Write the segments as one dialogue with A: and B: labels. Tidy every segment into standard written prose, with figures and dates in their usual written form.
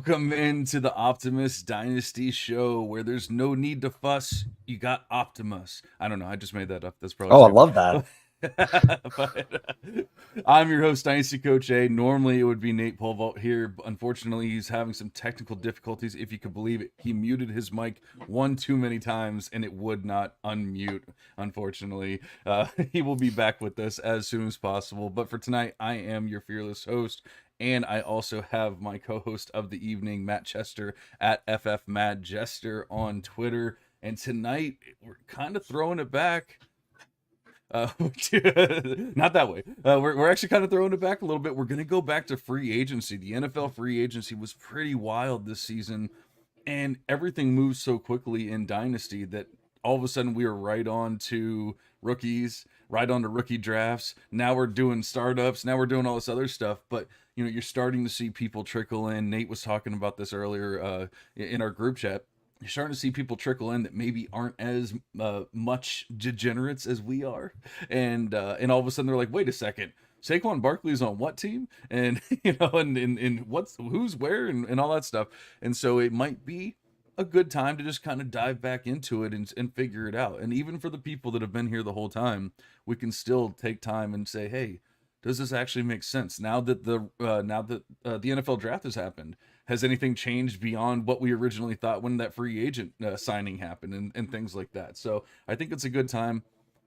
A: Welcome into the Optimus Dynasty show where there's no need to fuss. You got Optimus. I don't know. I just made that up. That's probably
B: Oh, I
A: stupid.
B: love that.
A: I'm your host, Dynasty Coach A. Normally it would be Nate Polvault here, but unfortunately he's having some technical difficulties. If you could believe it, he muted his mic one too many times and it would not unmute. Unfortunately, he will be back with us as soon as possible. But for tonight, I am your fearless host. And I also have my co-host of the evening, Matt Chester at ffmadjester on Twitter. And tonight we're kind of throwing it back. Not that way. We're actually kind of throwing it back a little bit. We're going to go back to free agency. The NFL free agency was pretty wild this season, and everything moves so quickly in Dynasty that all of a sudden we are right on to rookies, right on to rookie drafts. Now we're doing startups. Now we're doing all this other stuff. But you're starting to see people trickle in. Nate was talking about this earlier in our group chat. You're starting to see people trickle in that maybe aren't as much degenerates as we are, and all of a sudden they're like, wait a second, Saquon Barkley's on what team? And and who's where and all that stuff. And so it might be a good time to just kind of dive back into it and figure it out. And even for the people that have been here the whole time, we can still take time and say, hey, does this actually make sense now that the NFL draft has happened? Has anything changed beyond what we originally thought when that free agent signing happened and things like that? So I think it's a good time.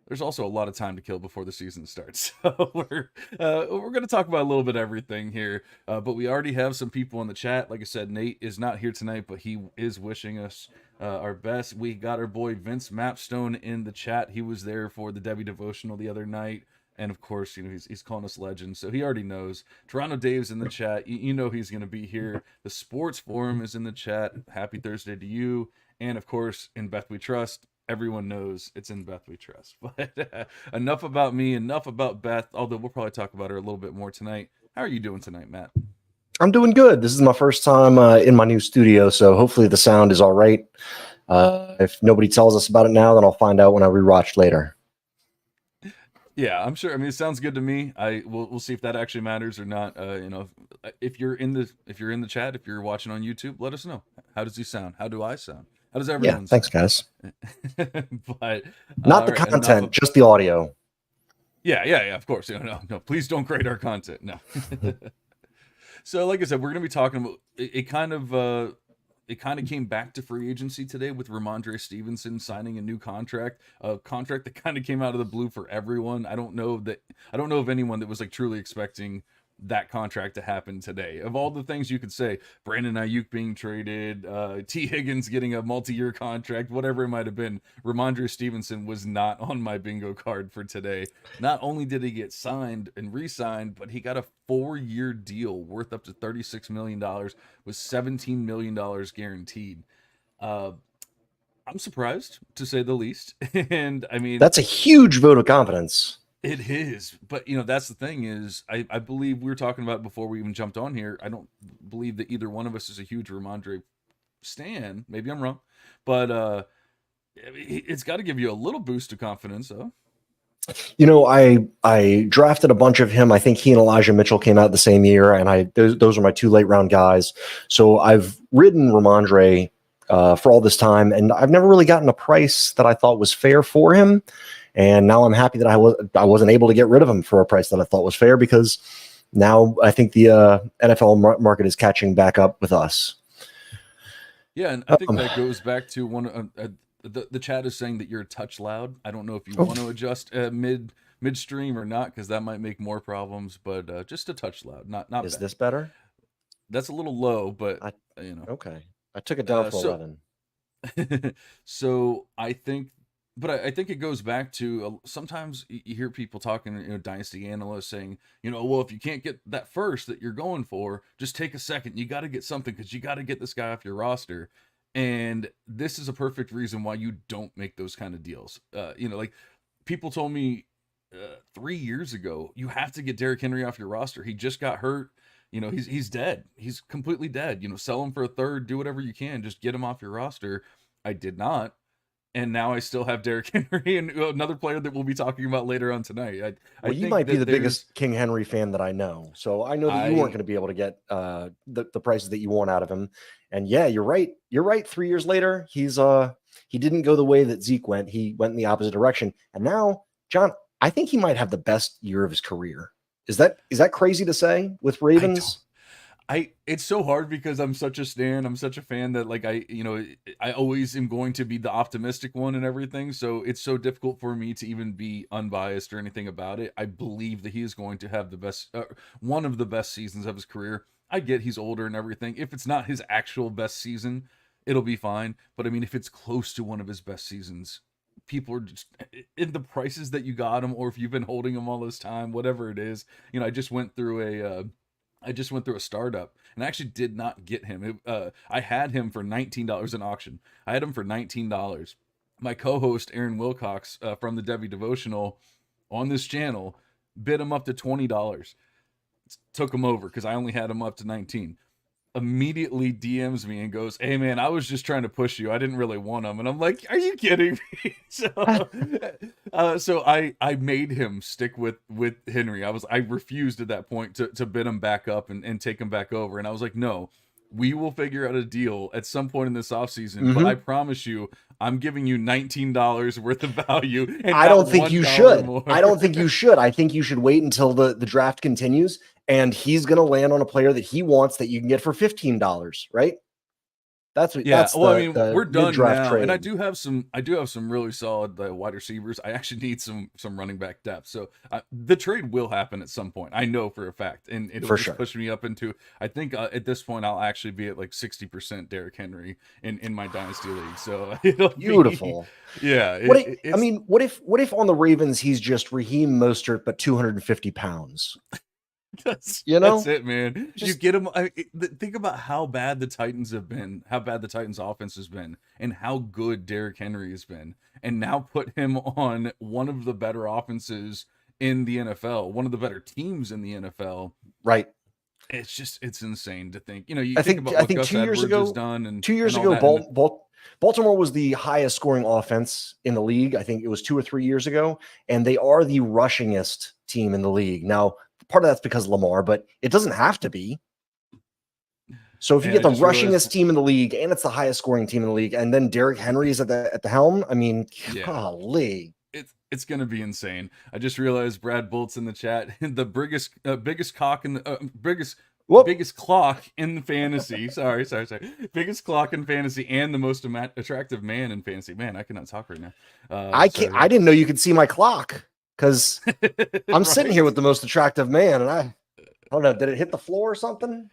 A: There's also a lot of time to kill before the season starts. So we're going to talk about a little bit of everything here. But we already have some people in the chat. Like I said, Nate is not here tonight, but he is wishing us our best. We got our boy Vince Mapstone in the chat. He was there for the Debbie devotional the other night. And of course, he's calling us legends, so he already knows. Toronto Dave's in the chat. You know he's going to be here. The Sports Forum is in the chat. Happy Thursday to you. And of course, in Beth We Trust, everyone knows it's in Beth We Trust. But enough about me, enough about Beth, although we'll probably talk about her a little bit more tonight. How are you doing tonight, Matt?
B: I'm doing good. This is my first time in my new studio, so hopefully the sound is all right. If nobody tells us about it now, then I'll find out when I rewatch later.
A: Yeah, I'm sure. I mean, it sounds good to me. We'll see if that actually matters or not. If you're in the chat, if you're watching on YouTube, let us know. How does he sound? How do I sound? How does
B: Yeah,
A: everyone
B: thanks,
A: sound?
B: guys.
A: But
B: Not
A: all
B: the
A: right, enough
B: content,
A: of.
B: just the audio.
A: Yeah. Of course, no. Please don't grade our content. No. So, like I said, we're gonna be talking about it. It kind of came back to free agency today with Ramondre Stevenson signing a new contract, a contract that kind of came out of the blue for everyone. I don't know of anyone that was like truly expecting that contract to happen today. Of all the things you could say, Brandon Ayuk being traded, T. Higgins getting a multi-year contract, whatever it might have been, Ramondre Stevenson was not on my bingo card for today. Not only did he get signed and re-signed, but he got a 4-year deal worth up to $36 million with $17 million guaranteed. I'm surprised, to say the least. And I mean,
B: That's a huge vote of confidence.
A: it is, but that's the thing is, I believe we were talking about it before we even jumped on here. I don't believe that either one of us is a huge Ramondre stan. Maybe I'm wrong, but it's got to give you a little boost of confidence, though.
B: I drafted a bunch of him. I think he and Elijah Mitchell came out the same year, and those are my two late round guys. So I've ridden Ramondre for all this time, and I've never really gotten a price that I thought was fair for him. And now I'm happy that I wasn't able to get rid of him for a price that I thought was fair, because now I think the NFL market is catching back up with us.
A: Yeah, and I think that goes back to one. The chat is saying that you're a touch loud. I don't know if you want to adjust midstream or not, because that might make more problems. But just a touch loud, not
B: Is
A: bad.
B: this better?
A: That's a little low, but
B: Okay. I took it down from 11.
A: So I think, but I think it goes back to sometimes you hear people talking, dynasty analysts saying, well, if you can't get that first that you're going for, just take a second. You got to get something because you got to get this guy off your roster. And this is a perfect reason why you don't make those kind of deals. Like people told me 3 years ago, you have to get Derrick Henry off your roster. He just got hurt. He's dead. He's completely dead. Sell him for a third, do whatever you can, just get him off your roster. I did not. and now I still have Derrick Henry and another player that we'll be talking about later on tonight. I
B: Well, you
A: think
B: might be
A: that
B: the
A: there's
B: biggest King Henry fan that I know. So I know that you weren't
A: I
B: going to be able to get the prices that you want out of him. And yeah, you're right. You're right. 3 years later, he didn't go the way that Zeke went. He went in the opposite direction. And now, John, I think he might have the best year of his career. Is that crazy to say with
A: I don't
B: Ravens?
A: it's so hard because I'm such a stan. I'm such a fan that like I always am going to be the optimistic one and everything. So it's so difficult for me to even be unbiased or anything about it. I believe that he is going to have the best one of the best seasons of his career. I get he's older and everything. If it's not his actual best season, it'll be fine. But I mean, if it's close to one of his best seasons, people are just in the prices that you got him, or if you've been holding him all this time, whatever it is. I just went through a startup and I actually did not get him. I had him for $19 in auction. I had him for $19. My co-host Aaron Wilcox from the Debbie Devotional on this channel bid him up to $20. Took him over because I only had him up to 19. Immediately DMs me and goes, "Hey man, I was just trying to push you. I didn't really want him." And I'm like, "Are you kidding me?" So I made him stick with Henry. I refused at that point to bid him back up and take him back over. And I was like, "No, we will figure out a deal at some point in this offseason, but I promise you, I'm giving you $19 worth of value and
B: I
A: not
B: don't think you
A: $1
B: should.
A: more."
B: I don't think you should. I think you should wait until the draft continues and he's going to land on a player that he wants that you can get for $15, right? That's what.
A: Yeah,
B: That's
A: well, I mean, we're
B: the mid
A: done
B: draft
A: now, and
B: trade.
A: I do have some really solid wide receivers. I actually need some running back depth, so the trade will happen at some point. I know for a fact, and it'll
B: For
A: just
B: sure.
A: push me up into. I think at this point, I'll actually be at like 60% Derrick Henry in my dynasty league. So it'll be,
B: Beautiful.
A: yeah,
B: I
A: it's
B: mean, what if on the Ravens he's just Raheem Mostert but 250 pounds?
A: that's it, man. You
B: Just
A: get him. Think about how bad the Titans have been, how bad the Titans' offense has been, and how good Derrick Henry has been, and now put him on one of the better offenses in the NFL, one of the better teams in the NFL.
B: right.
A: It's insane to think. You
B: I
A: think
B: think
A: about
B: I
A: what
B: think
A: Gus Edwards has done and
B: 2 years
A: all
B: ago,
A: that, and
B: Baltimore was the highest scoring offense in the league. I think it was 2 or 3 years ago, and they are the rushingest team in the league. Now, part of that's because of Lamar, but it doesn't have to be. So if you
A: and
B: get
A: I
B: the
A: just realized,
B: rushingest team in the league and it's the highest scoring team in the league, and then Derrick Henry is at the helm, I mean,
A: yeah.
B: golly.
A: It's gonna be insane. I just realized Brad Bolt's in the chat. The biggest cock in the
B: Whoop.
A: biggest clock in the fantasy. Sorry. Biggest clock in fantasy and the most attractive man in fantasy. Man, I cannot talk right now.
B: I can't. I didn't know you could see my clock because I'm sitting here with the most attractive man, and I don't know. Did it hit the floor or something?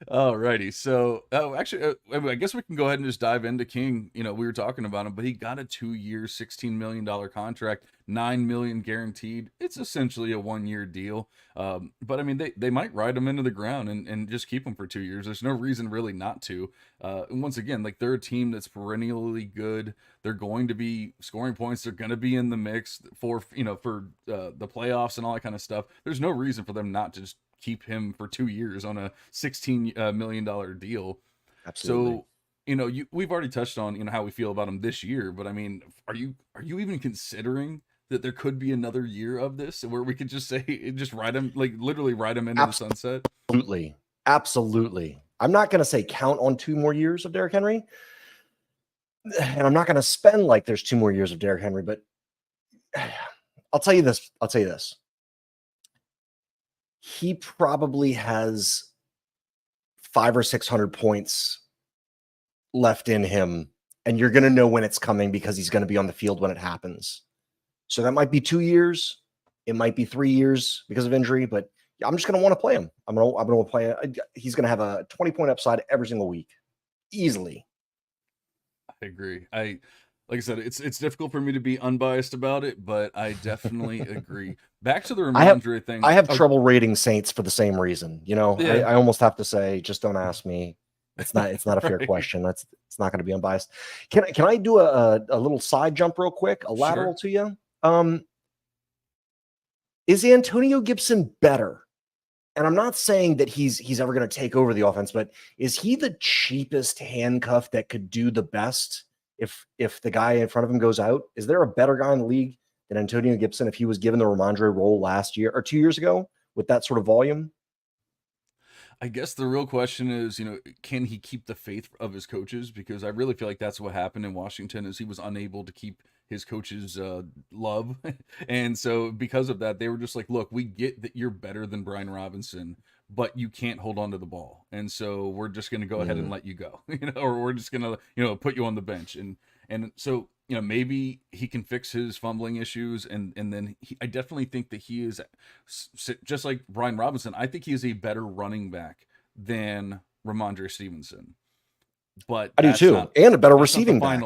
A: Alrighty, so actually, I guess we can go ahead and just dive into King. We were talking about him, but he got a 2-year, $16 million contract, $9 million guaranteed. It's essentially a 1-year deal. But I mean, they might ride him into the ground and just keep him for 2 years. There's no reason really not to. And once again, like they're a team that's perennially good. They're going to be scoring points. They're going to be in the mix for the playoffs and all that kind of stuff. There's no reason for them not to just keep him for 2 years on a $16 million deal.
B: Absolutely.
A: So, we've already touched on, how we feel about him this year, but I mean, are you even considering that there could be another year of this where we could just say, just ride him, like literally ride him into the sunset?
B: Absolutely. I'm not going to say count on 2 more years of Derrick Henry, and I'm not going to spend like there's 2 more years of Derrick Henry, but I'll tell you this. He probably has 500 or 600 points left in him, and you're going to know when it's coming because he's going to be on the field when it happens. So that might be 2 years. It might be 3 years because of injury, but I'm just going to want to play him. I'm going to play. He's going to have a 20-point upside every single week, easily.
A: I agree. Like I said, it's difficult for me to be unbiased about it, but I definitely agree. Back to the Ramondre thing.
B: I have trouble rating Saints for the same reason.
A: Yeah.
B: I almost have to say, just don't ask me. It's not a fair
A: Right.
B: question. It's not going to be unbiased. Can I do a little side jump real quick, a lateral to you? Is Antonio Gibson better And I'm not saying that he's ever going to take over the offense, but is he the cheapest handcuff that could do the best if the guy in front of him goes out? Is there a better guy in the league than Antonio Gibson if he was given the Ramondre role last year or 2 years ago with that sort of volume?
A: I guess the real question is, can he keep the faith of his coaches? Because I really feel like that's what happened in Washington is he was unable to keep his coaches' love. And so because of that, they were just like, look, we get that you're better than Brian Robinson, but you can't hold on to the ball. And so we're just going to go ahead and let you go, or we're just going to, put you on the bench. And so, maybe he can fix his fumbling issues. And then I definitely think that he is just like Brian Robinson. I think he is a better running back than Ramondre Stevenson. But
B: I do too, and a better receiving back.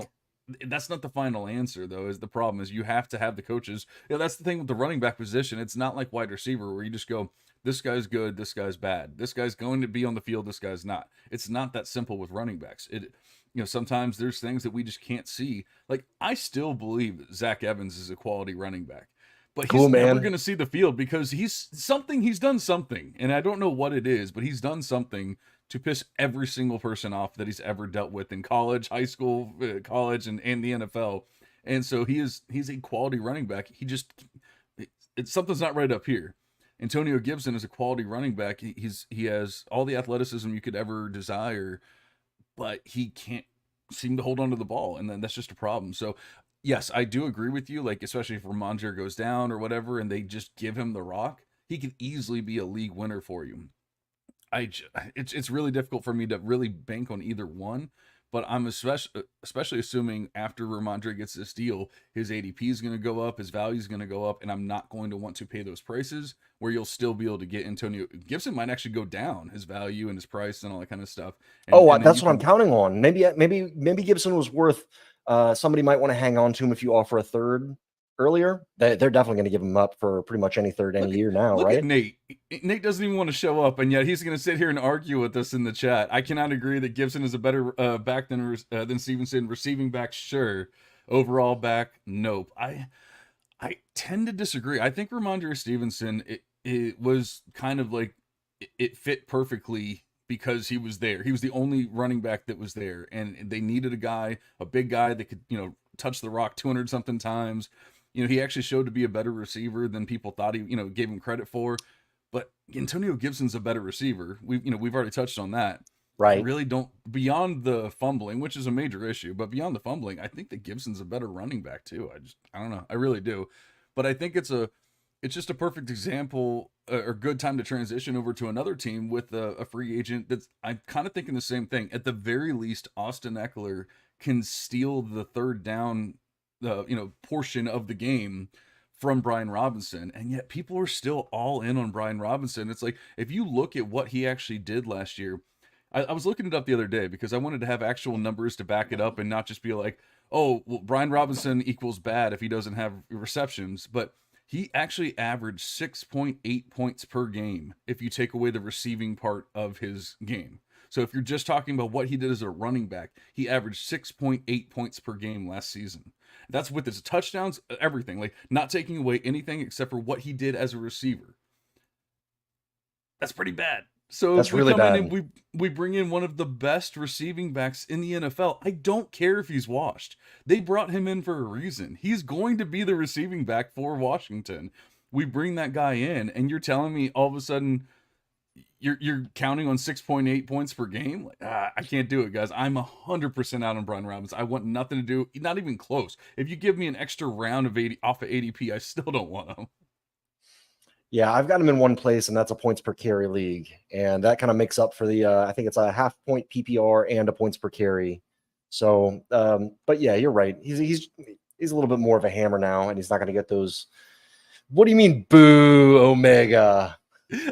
A: That's not the final answer, though. Is the problem is you have to have the coaches. That's the thing with the running back position. It's not like wide receiver where you just go, this guy's good, this guy's bad, this guy's going to be on the field, this guy's not. It's not that simple with running backs. Sometimes there's things that we just can't see. Like I still believe Zach Evans is a quality running back, but he's never going to see the field because he's done something, and I don't know what it is, but he's done something to piss every single person off that he's ever dealt with in college, high school, college, and the NFL. And so he's a quality running back. Something's not right up here. Antonio Gibson is a quality running back. He has all the athleticism you could ever desire, but he can't seem to hold on to the ball, and then that's just a problem. So yes, I do agree with you. Like especially if Ramondre goes down or whatever, and they just give him the rock, he could easily be a league winner for you. It's really difficult for me to really bank on either one, but I'm especially assuming after Ramondre gets this deal, his ADP is going to go up, his value is going to go up, and I'm not going to want to pay those prices where you'll still be able to get Antonio Gibson might actually go down his value and his price and all that kind of stuff. And
B: that's what I'm counting on. Maybe Gibson was worth. Somebody might want to hang on to him if you offer a third earlier. They're definitely going to give him up for pretty much any third any year now,
A: look
B: right?
A: At Nate. Nate doesn't even want to show up, and yet he's going to sit here and argue with us in the chat. I cannot agree that Gibson is a better back than Stevenson. Receiving back, sure. Overall back, nope. I tend to disagree. I think Ramondre Stevenson it was kind of like it fit perfectly because he was there. He was the only running back that was there, and they needed a big guy that could touch the rock 200 something times. He actually showed to be a better receiver than people thought he, gave him credit for. But Antonio Gibson's a better receiver. We've already touched on that.
B: Right.
A: I really don't, beyond the fumbling, which is a major issue, but beyond the fumbling, I think that Gibson's a better running back too. I don't know. I really do. But I think it's just a perfect example or good time to transition over to another team with a free agent that's, I'm kind of thinking the same thing. At the very least, Austin Eckler can steal the third down portion of the game from Brian Robinson, and yet people are still all in on Brian Robinson. It's like if you look at what he actually did last year, I was looking it up the other day because I wanted to have actual numbers to back it up and not just be like, oh, well, Brian Robinson equals bad if he doesn't have receptions, but he actually averaged 6.8 points per game if you take away the receiving part of his game. So if you're just talking about what he did as a running back, he averaged 6.8 points per game last season. That's with his touchdowns, everything, like not taking away anything except for what he did as a receiver. That's pretty bad. So
B: that's really bad.
A: And we bring in one of the best receiving backs in the NFL. I don't care if he's washed. They brought him in for a reason. He's going to be the receiving back for Washington. We bring that guy in, and you're telling me all of a sudden you're counting on 6.8 points per game? I can't do it, guys. I'm 100% out on Brian Robinson. I want nothing to do, not even close. If you give me an extra round of 80 off of ADP, I still don't want him.
B: Yeah, I've got him in one place, and that's a points per carry league, and that kind of makes up for the. I think it's a half point PPR and a points per carry. So, but yeah, you're right. He's a little bit more of a hammer now, and he's not going to get those. What do you mean, boo, Omega?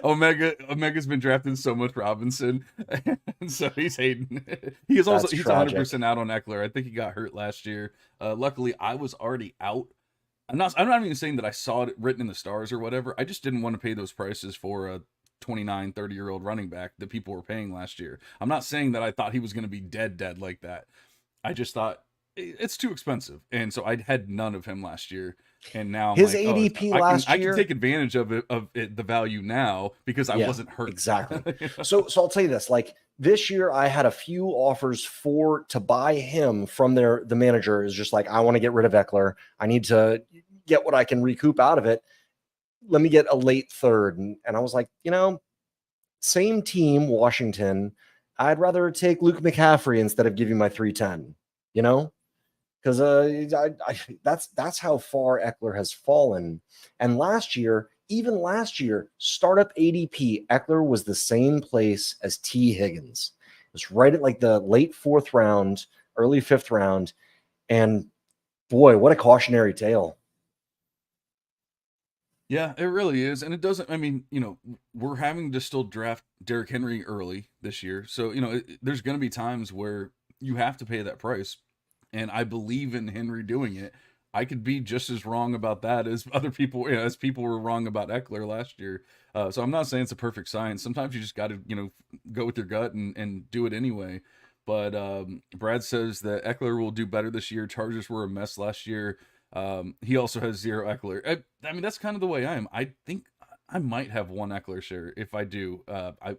A: Omega's been drafting so much Robinson, and so he's hating. He's 100% out on Eckler. I think he got hurt last year. Luckily, I was already out. I'm not even saying that I saw it written in the stars or whatever. I just didn't want to pay those prices for a 29, 30-year-old running back that people were paying last year. I'm not saying that I thought he was going to be dead like that. I just thought it's too expensive, and so I had none of him last year. And now I'm
B: His
A: like, oh,
B: ADP
A: I
B: last
A: can
B: year.
A: take advantage of it, the value now because I
B: Yeah,
A: wasn't hurt.
B: exactly.
A: You know?
B: So I'll tell you this, like this year I had a few offers for to buy him from the manager is just like, I want to get rid of Eckler. I need to get what I can recoup out of it. Let me get a late third. And I was like, same team, Washington. I'd rather take Luke McCaffrey instead of giving my 310, you know? Because that's how far Eckler has fallen. And even last year, startup ADP, Eckler was the same place as T. Higgins. It was right at like the late fourth round, early fifth round. And boy, what a cautionary tale.
A: Yeah, it really is. And it doesn't, I mean, we're having to still draft Derrick Henry early this year. So, there's going to be times where you have to pay that price. And I believe in Henry doing it. I could be just as wrong about that as other people, as people were wrong about Eckler last year. So I'm not saying it's a perfect science. Sometimes you just got to, go with your gut and do it anyway. But Brad says that Eckler will do better this year. Chargers were a mess last year. He also has 0 Eckler. I mean, that's kind of the way I am. I think I might have 1 Eckler share. If I do, I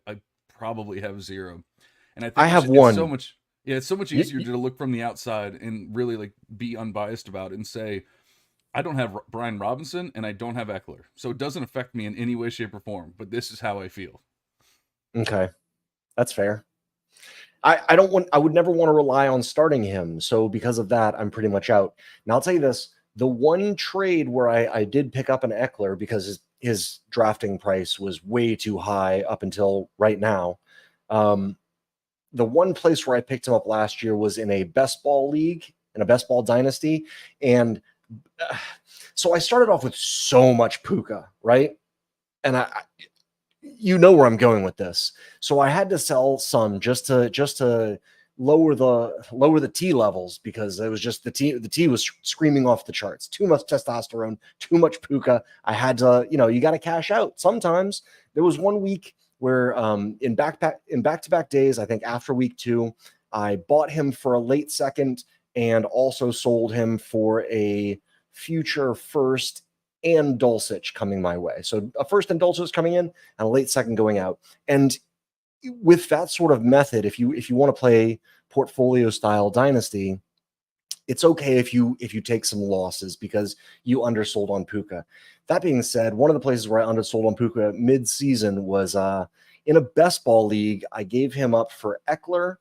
A: probably have 0. And I
B: I
A: think
B: have
A: it's so
B: one.
A: much, yeah, it's so much
B: You,
A: easier to look from the outside and really like be unbiased about it and say, I don't have Brian Robinson and I don't have Eckler. So it doesn't affect me in any way, shape, or form, but this is how I feel.
B: okay, that's fair. I would never want to rely on starting him. So because of that, I'm pretty much out. Now I'll tell you this, the one trade where I did pick up an Eckler because his drafting price was way too high up until right now. The one place where I picked him up last year was in a best ball league, in a best ball dynasty. And so I started off with so much Puka, right? And you know where I'm going with this. So I had to sell some just to lower the T levels because it was just the T was screaming off the charts. Too much testosterone, too much Puka. I had to, you got to cash out. Sometimes there was one week where in back-to-back days, I think after week 2, I bought him for a late second and also sold him for a future first and Dulcich coming my way. So a first and Dulcich coming in and a late second going out. And with that sort of method, if you want to play portfolio style dynasty, it's okay if you take some losses because you undersold on Puka. That being said, one of the places where I undersold on Puka mid-season was in a best ball league. I gave him up for Eckler,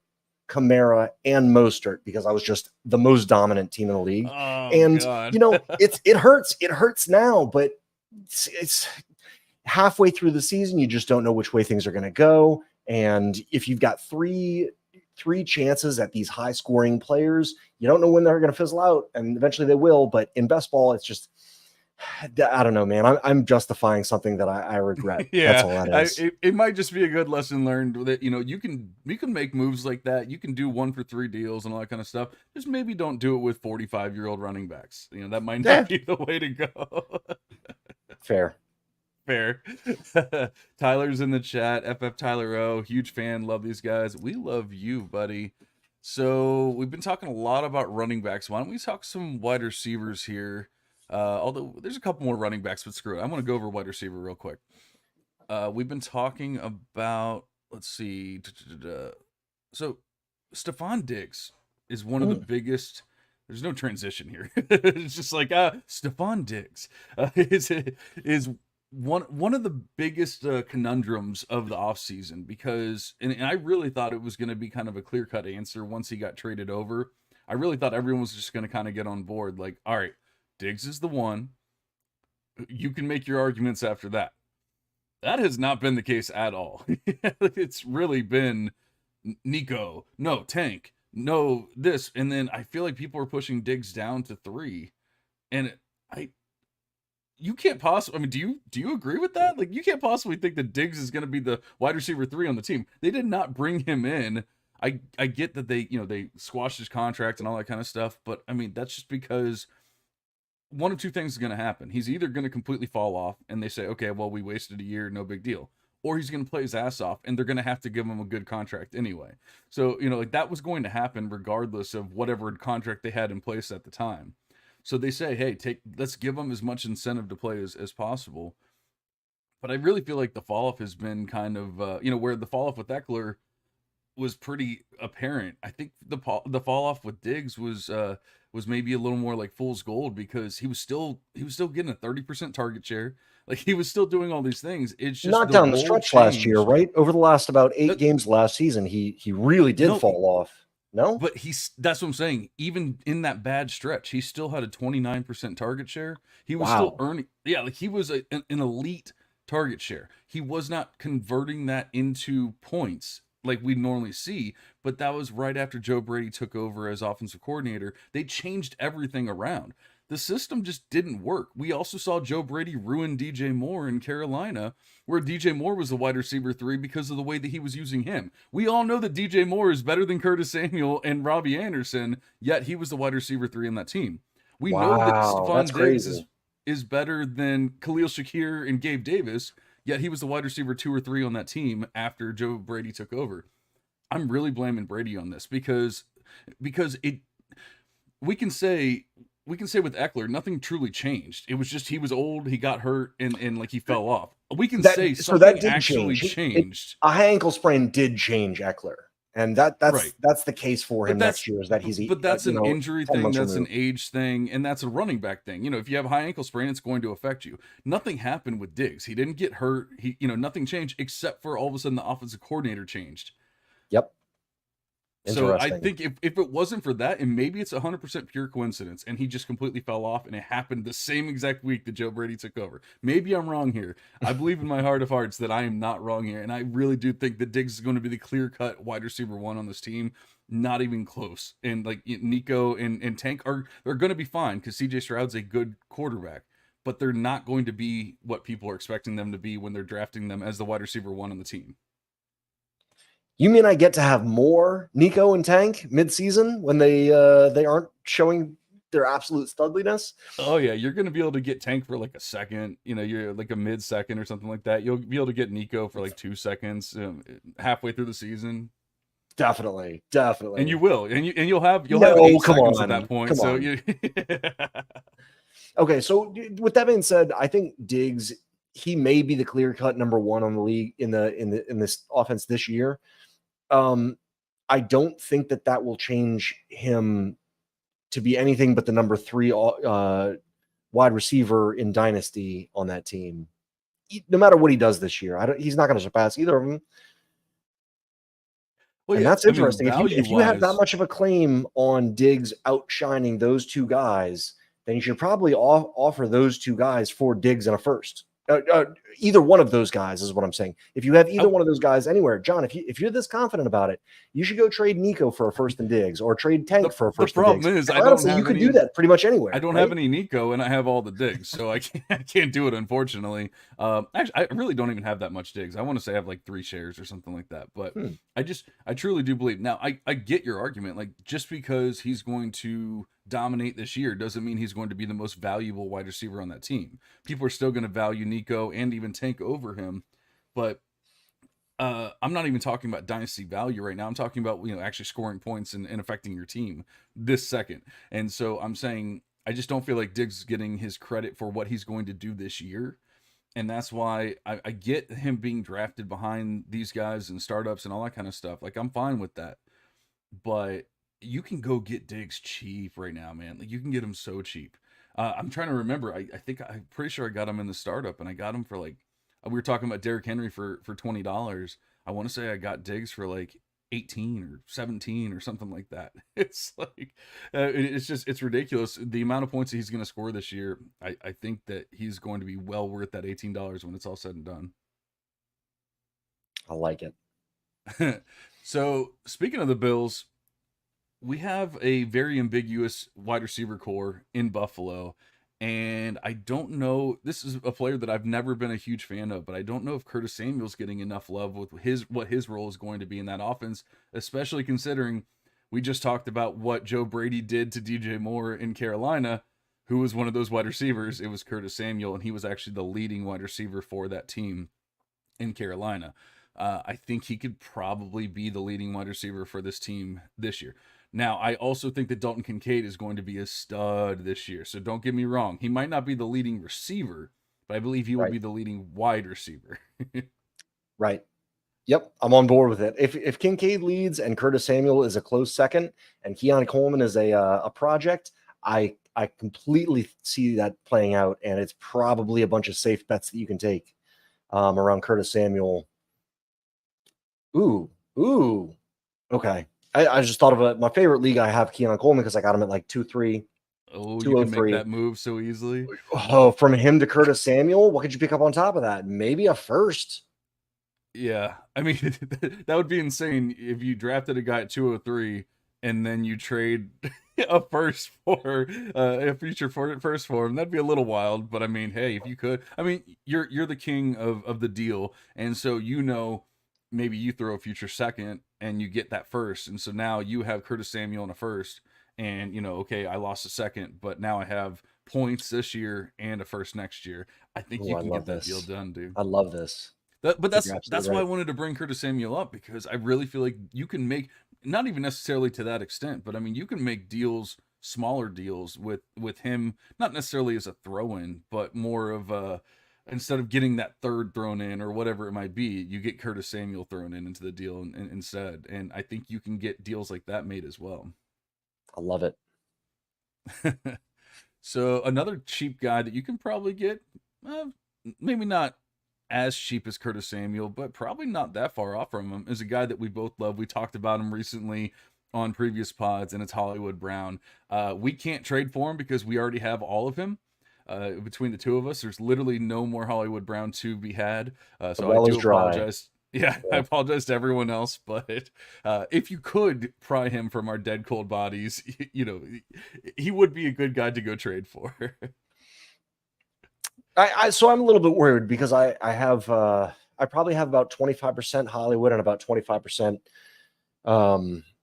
B: Kamara, and Mostert because I was just the most dominant team in the league.
A: Oh
B: And
A: God.
B: it hurts. It hurts now, but it's halfway through the season. You just don't know which way things are going to go. And if you've got three chances at these high scoring players, you don't know when they're going to fizzle out, and eventually they will. But in best ball, it's just, I don't know, man. I'm justifying something that I regret. That's
A: Yeah,
B: all that is.
A: it might just be a good lesson learned that you can make moves like that. You can do 1 for 3 deals and all that kind of stuff. Just maybe don't do it with 45-year-old running backs. That might
B: Yeah,
A: not be the way to go.
B: fair.
A: Fair. Tyler's in the chat. FF Tyler O, huge fan. Love these guys. We love you, buddy. So we've been talking a lot about running backs. Why don't we talk some wide receivers here? Although there's a couple more running backs, but screw it. I want to go over wide receiver real quick. We've been talking about, let's see. So Stephon Diggs is one of the biggest. There's no transition here. It's just like Stephon Diggs is one of the biggest conundrums of the offseason because and I really thought it was going to be kind of a clear-cut answer once he got traded over. I really thought everyone was just going to kind of get on board like, all right, Diggs is the one. You can make your arguments after that. That has not been the case at all. It's really been Nico, no Tank, no this, and then I feel like people are pushing Diggs down to 3, and I you can't possibly. I mean, do you agree with that? Like, you can't possibly think that Diggs is going to be the wide receiver 3 on the team. They did not bring him in. I get that they squashed his contract and all that kind of stuff, but I mean that's just because one of two things is going to happen. He's either going to completely fall off and they say, okay, well, we wasted a year, no big deal. Or he's going to play his ass off and they're going to have to give him a good contract anyway. So, like that was going to happen regardless of whatever contract they had in place at the time. So they say, hey, let's give them as much incentive to play as possible. But I really feel like the fall off has been kind of, where the fall off with Eckler was pretty apparent. I think the fall off with Diggs was maybe a little more like fool's gold, because he was still getting a 30% target share. Like, he was still doing all these things. It's just
B: Not
A: the
B: down the
A: role
B: stretch last year,
A: changed.
B: right? Over the last about 8
A: That,
B: games last season, he really did
A: no,
B: fall off. No?
A: but that's what I'm saying. Even in that bad stretch, he still had a 29% target share. He was still
B: Wow.
A: earning, yeah, like he was an elite target share. He was not converting that into points like we normally see, but that was right after Joe Brady took over as offensive coordinator. They changed everything around. The system just didn't work. We also saw Joe Brady ruin DJ Moore in Carolina, where DJ Moore was the wide receiver 3 because of the way that he was using him. We all know that DJ Moore is better than Curtis Samuel and Robbie Anderson, yet he was the wide receiver 3 in that team. We know that
B: Wow. That's
A: Stephon Diggs
B: crazy.
A: is better than Khalil Shakir and Gabe Davis, yet he was the wide receiver 2 or 3 on that team after Joe Brady took over. I'm really blaming Brady on this because it we can say with Eckler, nothing truly changed. It was just he was old, he got hurt, and like he fell off. We can say
B: That
A: something
B: did
A: actually
B: change.
A: changed.
B: A high ankle sprain did change Eckler, and
A: Right.
B: that's the case for
A: But
B: him
A: that's
B: next year. Is that he's
A: but that's an injury
B: 10
A: thing,
B: months
A: that's an
B: removed.
A: age thing, and that's a running back thing. If you have a high ankle sprain, it's going to affect you. Nothing happened with Diggs. He didn't get hurt. Nothing changed except for all of a sudden the offensive coordinator changed.
B: Yep.
A: So I
B: Interesting.
A: think if it wasn't for that, and maybe it's 100% pure coincidence, and he just completely fell off, and it happened the same exact week that Joe Brady took over. Maybe I'm wrong here. I believe in my heart of hearts that I am not wrong here, and I really do think that Diggs is going to be the clear-cut wide receiver 1 on this team. Not even close. And like Nico and Tank they're going to be fine because CJ Stroud's a good quarterback, but they're not going to be what people are expecting them to be when they're drafting them as the wide receiver 1 on the team.
B: You mean I get to have more Nico and Tank mid-season when they aren't showing their absolute studliness?
A: Oh yeah, you're gonna be able to get Tank for like a second. You're like a mid-second or something like that. You'll be able to get Nico for like 2 seconds halfway through the season,
B: Definitely,
A: and you
B: definitely.
A: will, and you'll have
B: No,
A: 8 seconds at that point.
B: come
A: So
B: on.
A: you,
B: Okay, so with that being said, I think Diggs, he may be the clear-cut number 1 on the league in this offense this year. I don't think that will change him to be anything but the number 3 wide receiver in dynasty on that team. No matter what he does this year, he's not going to surpass either of them.
A: well,
B: And
A: yeah.
B: that's
A: I mean,
B: interesting. If you have that
A: value-wise,
B: much of a claim on Diggs outshining those 2 guys, then you should probably offer those 2 guys for Diggs and a first. Either one of those guys is what I'm saying. If you have either one of those guys anywhere, John, if you're this confident about it, you should go trade Nico for a first and Diggs, or trade Tank for a
A: the
B: first and Diggs.
A: problem is
B: And honestly, you could do that pretty much anywhere.
A: I don't
B: right?
A: have any Nico, and I have all the Diggs, so I can't do it, unfortunately. Actually, I really don't even have that much Diggs. I want to say I have like 3 shares or something like that, but I truly do believe. Now, I get your argument. Like, just because he's going to dominate this year doesn't mean he's going to be the most valuable wide receiver on that team. People are still going to value Nico and even Tank over him, but I'm not even talking about dynasty value right now. I'm talking about actually scoring points and affecting your team this second. And so I'm saying I just don't feel like Diggs is getting his credit for what he's going to do this year. And that's why I get him being drafted behind these guys and startups and all that kind of stuff. Like, I'm fine with that. But you can go get Diggs cheap right now, man. Like, you can get him so cheap. I'm trying to remember. I'm pretty sure I got him in the startup, and I got him for like, we were talking about Derrick Henry for $20. I want to say I got Diggs for like 18 or 17 or something like that. It's like, it's ridiculous. The amount of points that he's going to score this year, I think that he's going to be well worth that $18 when it's all said and done.
B: I like it.
A: So, speaking of the Bills, we have a very ambiguous wide receiver core in Buffalo. And I don't know, this is a player that I've never been a huge fan of, but I don't know if Curtis Samuel's getting enough love with what his role is going to be in that offense, especially considering we just talked about what Joe Brady did to DJ Moore in Carolina, who was one of those wide receivers. It was Curtis Samuel, and he was actually the leading wide receiver for that team in Carolina. I think he could probably be the leading wide receiver for this team this year. Now, I also think that Dalton Kincaid is going to be a stud this year. So don't get me wrong. He might not be the leading receiver, but I believe he will
B: Right.
A: be the leading wide receiver.
B: Right. Yep, I'm on board with it. If Kincaid leads and Curtis Samuel is a close second, and Keon Coleman is a project, I completely see that playing out, and it's probably a bunch of safe bets that you can take around Curtis Samuel. Ooh, okay. I just thought of my favorite league. I have Keon Coleman because I got him at like 2-3,
A: Oh, you can make
B: 203.
A: that move so easily.
B: Oh, from him to Curtis Samuel, what could you pick up on top of that? Maybe a first.
A: Yeah. I mean, that would be insane if you drafted a guy at 203 and then you trade a first for a future first for him. That'd be a little wild, but I mean, hey, if you could, I mean, you're the king of the deal, and so maybe you throw a future second and you get that first, and so now you have Curtis Samuel in a first, and okay, I lost a second, but now I have points this year and a first next year. I think
B: Oh,
A: you
B: I
A: can
B: love
A: get that deal
B: this.
A: done, dude.
B: I love this.
A: But
B: You're
A: that's
B: absolutely
A: why I
B: right.
A: wanted to bring Curtis Samuel up, because I really feel like you can make, not even necessarily to that extent, but I mean you can make deals, smaller deals with him, not necessarily as a throw in, but more of a, instead of getting that third thrown in or whatever it might be, you get Curtis Samuel thrown in into the deal instead, and I think you can get deals like that made as well.
B: I love it.
A: So another cheap guy that you can probably get, uh, maybe not as cheap as Curtis Samuel, but probably not that far off from him, is a guy that we both love. We talked about him recently on previous pods, and it's Hollywood Brown. We can't trade for him because we already have all of him. Between the two of us, there's literally no more Hollywood Brown to be had.
B: The
A: So I
B: well is
A: do
B: dry.
A: apologize. Yeah, I
B: Yeah.
A: apologize to everyone else, but if you could pry him from our dead cold bodies, he would be a good guy to go trade for.
B: So I'm a little bit worried because I have I probably have about 25% Hollywood and about 25%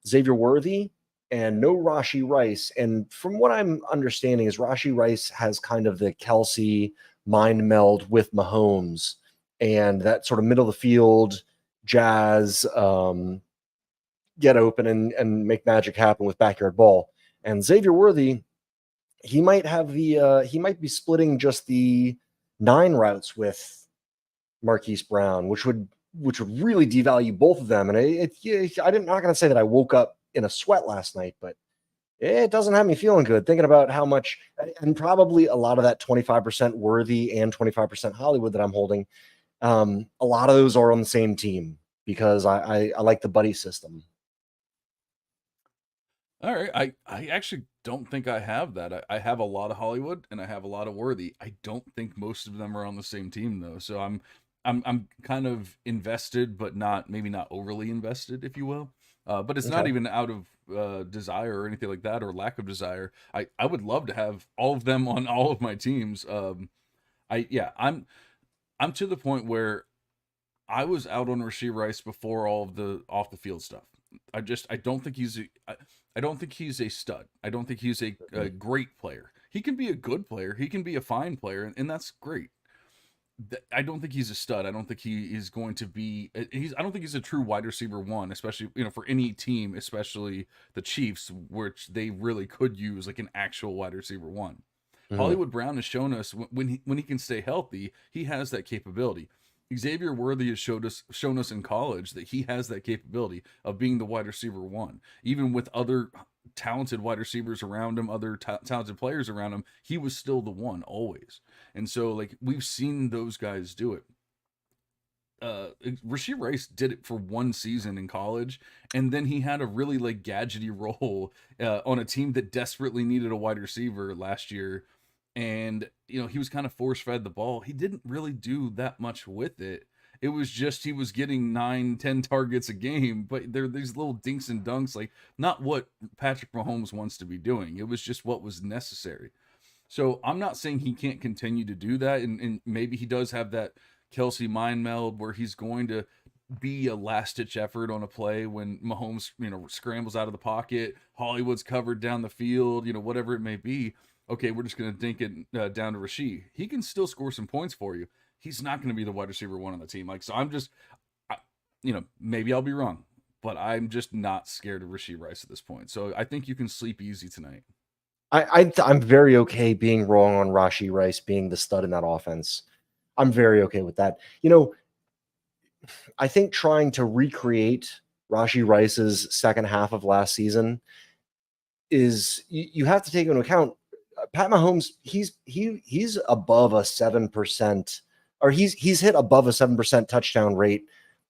B: Xavier Worthy and no Rashi Rice. And from what I'm understanding is Rashi Rice has kind of the Kelsey mind meld with Mahomes and that sort of middle of the field jazz, get open and make magic happen with backyard ball. And Xavier Worthy, he might be splitting just the 9 routes with Marquise Brown, which would really devalue both of them. And I'm not going to say that I woke up in a sweat last night, but it doesn't have me feeling good thinking about how much, and probably a lot of that 25% Worthy and 25% Hollywood that I'm holding. A lot of those are on the same team because I like the buddy system.
A: All right, I actually don't think I have that. I have a lot of Hollywood and I have a lot of Worthy. I don't think most of them are on the same team though. So I'm kind of invested, but maybe not overly invested, if you will. But it's not
B: Okay.
A: even out of desire or anything like that, or lack of desire. I would love to have all of them on all of my teams. I'm to the point where I was out on Rasheed Rice before all of the off the field stuff. I don't think I don't think he's a stud. I don't think he's a great player. He can be a good player. He can be a fine player, and that's great. I don't think he's a stud. I don't think he is going to be. I don't think he's a true wide receiver one, especially for any team, especially the Chiefs, which they really could use like an actual wide receiver one.
B: Mhm.
A: Hollywood Brown has shown us when he can stay healthy, he has that capability. Xavier Worthy has shown us in college that he has that capability of being the wide receiver one. Even with other talented wide receivers around him, other talented players around him, he was still the one always. And so like we've seen those guys do it. Rasheed Rice did it for one season in college, and then he had a really like gadgety role on a team that desperately needed a wide receiver last year, and he was kind of force fed the ball. He didn't really do that much with it. It was just he was getting 9, 10 targets a game, but they're these little dinks and dunks, like not what Patrick Mahomes wants to be doing. It was just what was necessary. So I'm not saying he can't continue to do that, and maybe he does have that Kelsey mind meld where he's going to be a last ditch effort on a play when Mahomes, scrambles out of the pocket, Hollywood's covered down the field, whatever it may be. Okay, we're just going to dink it down to Rasheed. He can still score some points for you. He's not going to be the wide receiver one on the team. Like, so I'm just, maybe I'll be wrong. but I'm just not scared of Rashee Rice at this point. So I think you can sleep easy tonight.
B: I'm very okay being wrong on Rashee Rice being the stud in that offense. I'm very okay with that. I think trying to recreate Rashee Rice's second half of last season is you have to take into account Pat Mahomes. He's above a 7%, or he's hit above a 7% touchdown rate.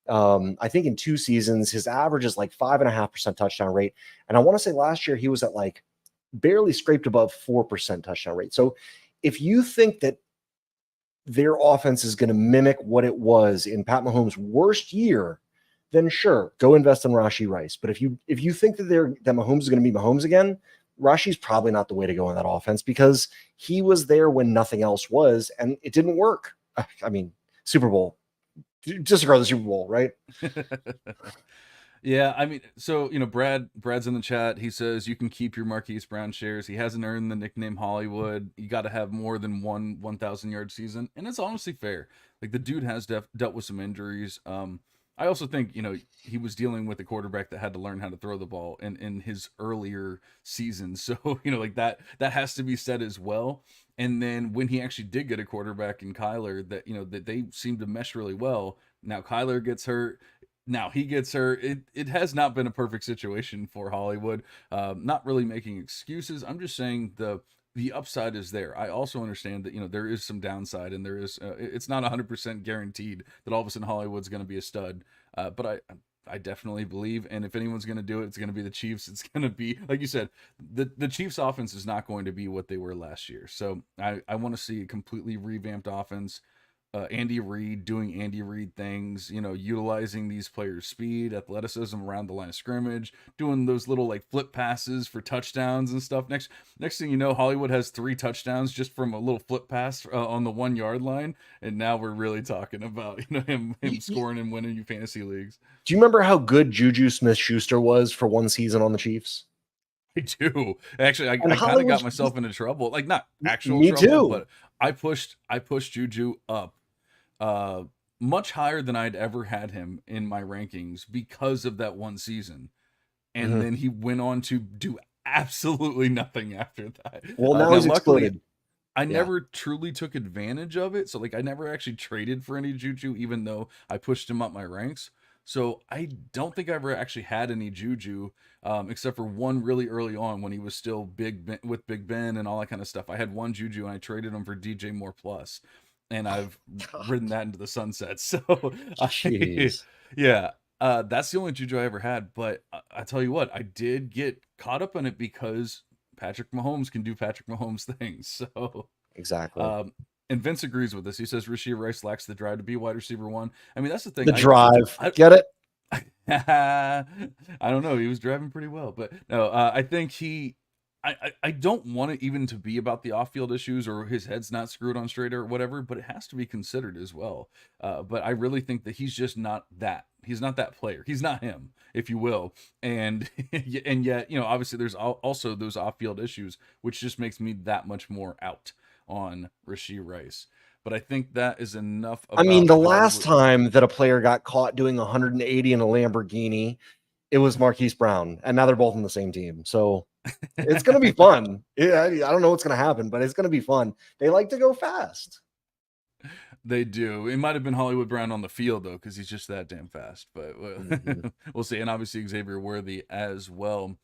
B: I think in 2 seasons, his average is like 5.5% touchdown rate. And I want to say last year he was at like barely scraped above 4% touchdown rate. So if you think that their offense is going to mimic what it was in Pat Mahomes' worst year, then sure, go invest in Rashee Rice. But if you think that Mahomes is going to be Mahomes again, Rashee's probably not the way to go in that offense, because he was there when nothing else was, and it didn't work. I mean, Super Bowl, disregard the Super Bowl, right?
A: Yeah, I mean, so Brad's in the chat. He says you can keep your Marquise Brown shares. He hasn't earned the nickname Hollywood. You got to have more than one 1,000-yard season, and it's honestly fair. Like, the dude has dealt with some injuries. I also think he was dealing with a quarterback that had to learn how to throw the ball in his earlier seasons. So like that has to be said as well. And then when he actually did get a quarterback in Kyler, that that they seemed to mesh really well. Now Kyler gets hurt. Now he gets hurt. It has not been a perfect situation for Hollywood. Not really making excuses. I'm just saying the upside is there. I also understand that there is some downside, and there is it's not 100% guaranteed that all of a sudden Hollywood's going to be a stud. But I definitely believe, and if anyone's going to do it, it's going to be the Chiefs. It's going to be, like you said, the Chiefs offense is not going to be what they were last year. So I want to see a completely revamped offense. Andy Reid doing Andy Reid things, utilizing these players' speed, athleticism around the line of scrimmage, doing those little like flip passes for touchdowns and stuff. Next thing you know, Hollywood has 3 touchdowns just from a little flip pass on the 1-yard line, and now we're really talking about him scoring and winning you fantasy leagues.
B: Do you remember how good Juju Smith-Schuster was for one season on the Chiefs?
A: I do. Actually, I kind of got myself into trouble. Like, not actual
B: me
A: trouble,
B: too.
A: but I pushed Juju up much higher than I'd ever had him in my rankings because of that one season. And then he went on to do absolutely nothing after that.
B: Well, now he's exploded.
A: I never truly took advantage of it. So like, I never actually traded for any Juju, even though I pushed him up my ranks. So I don't think I ever actually had any Juju, except for one really early on when he was still Big Ben and all that kind of stuff. I had one Juju and I traded him for DJ Moore Plus, and I've ridden that into the sunset. So yeah, that's the only Juju I ever had. But I tell you what, I did get caught up in it because Patrick Mahomes can do Patrick Mahomes things. So
B: exactly.
A: And Vince agrees with this. He says Rashee Rice lacks the drive to be wide receiver 1. I mean, that's the thing.
B: The drive. Get it?
A: I don't know. He was driving pretty well, but no, I think I don't want it even to be about the off-field issues or his head's not screwed on straight or whatever, but it has to be considered as well. But I really think that he's just not that. He's not that player. He's not him, if you will. And yet, obviously there's also those off-field issues, which just makes me that much more out on Rashee Rice. But I think that is enough.
B: I mean, the last time that a player got caught doing 180 in a Lamborghini, it was Marquise Brown, and now they're both on the same team. So it's going to be fun. I don't know what's going to happen, but it's going to be fun. They like to go fast.
A: They do. It might have been Hollywood Brown on the field, though, because he's just that damn fast. But we'll see. And obviously Xavier Worthy as well.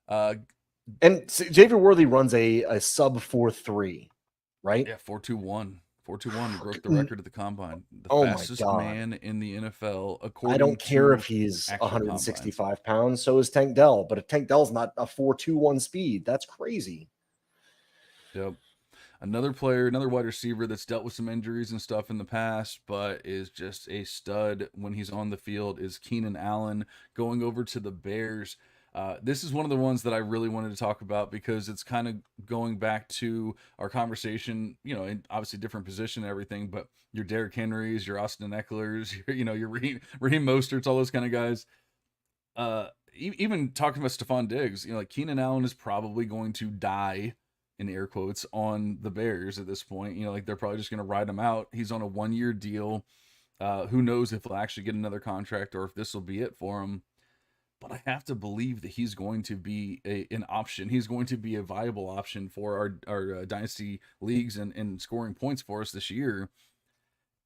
B: And Xavier Worthy runs a sub 4.3, right?
A: Yeah, 4.21. 4.21 broke the record at the combine. The fastest man in the NFL, according to
B: I don't care if he's 165 pounds. So is Tank Dell. But if Tank Dell's not a 4.21 speed, that's crazy.
A: Yep. Another player, another wide receiver that's dealt with some injuries and stuff in the past, but is just a stud when he's on the field, is Keenan Allen going over to the Bears. This is one of the ones that I really wanted to talk about because it's kind of going back to our conversation, in obviously different position and everything, but your Derrick Henrys, your Austin Eckler's, your Raheem Mostert's, all those kind of guys. Even talking about Stephon Diggs, like Keenan Allen is probably going to die, in air quotes, on the Bears at this point. Like they're probably just going to ride him out. He's on a 1-year deal. Who knows if he'll actually get another contract or if this will be it for him. but I have to believe that he's going to be an option. He's going to be a viable option for our dynasty leagues and scoring points for us this year.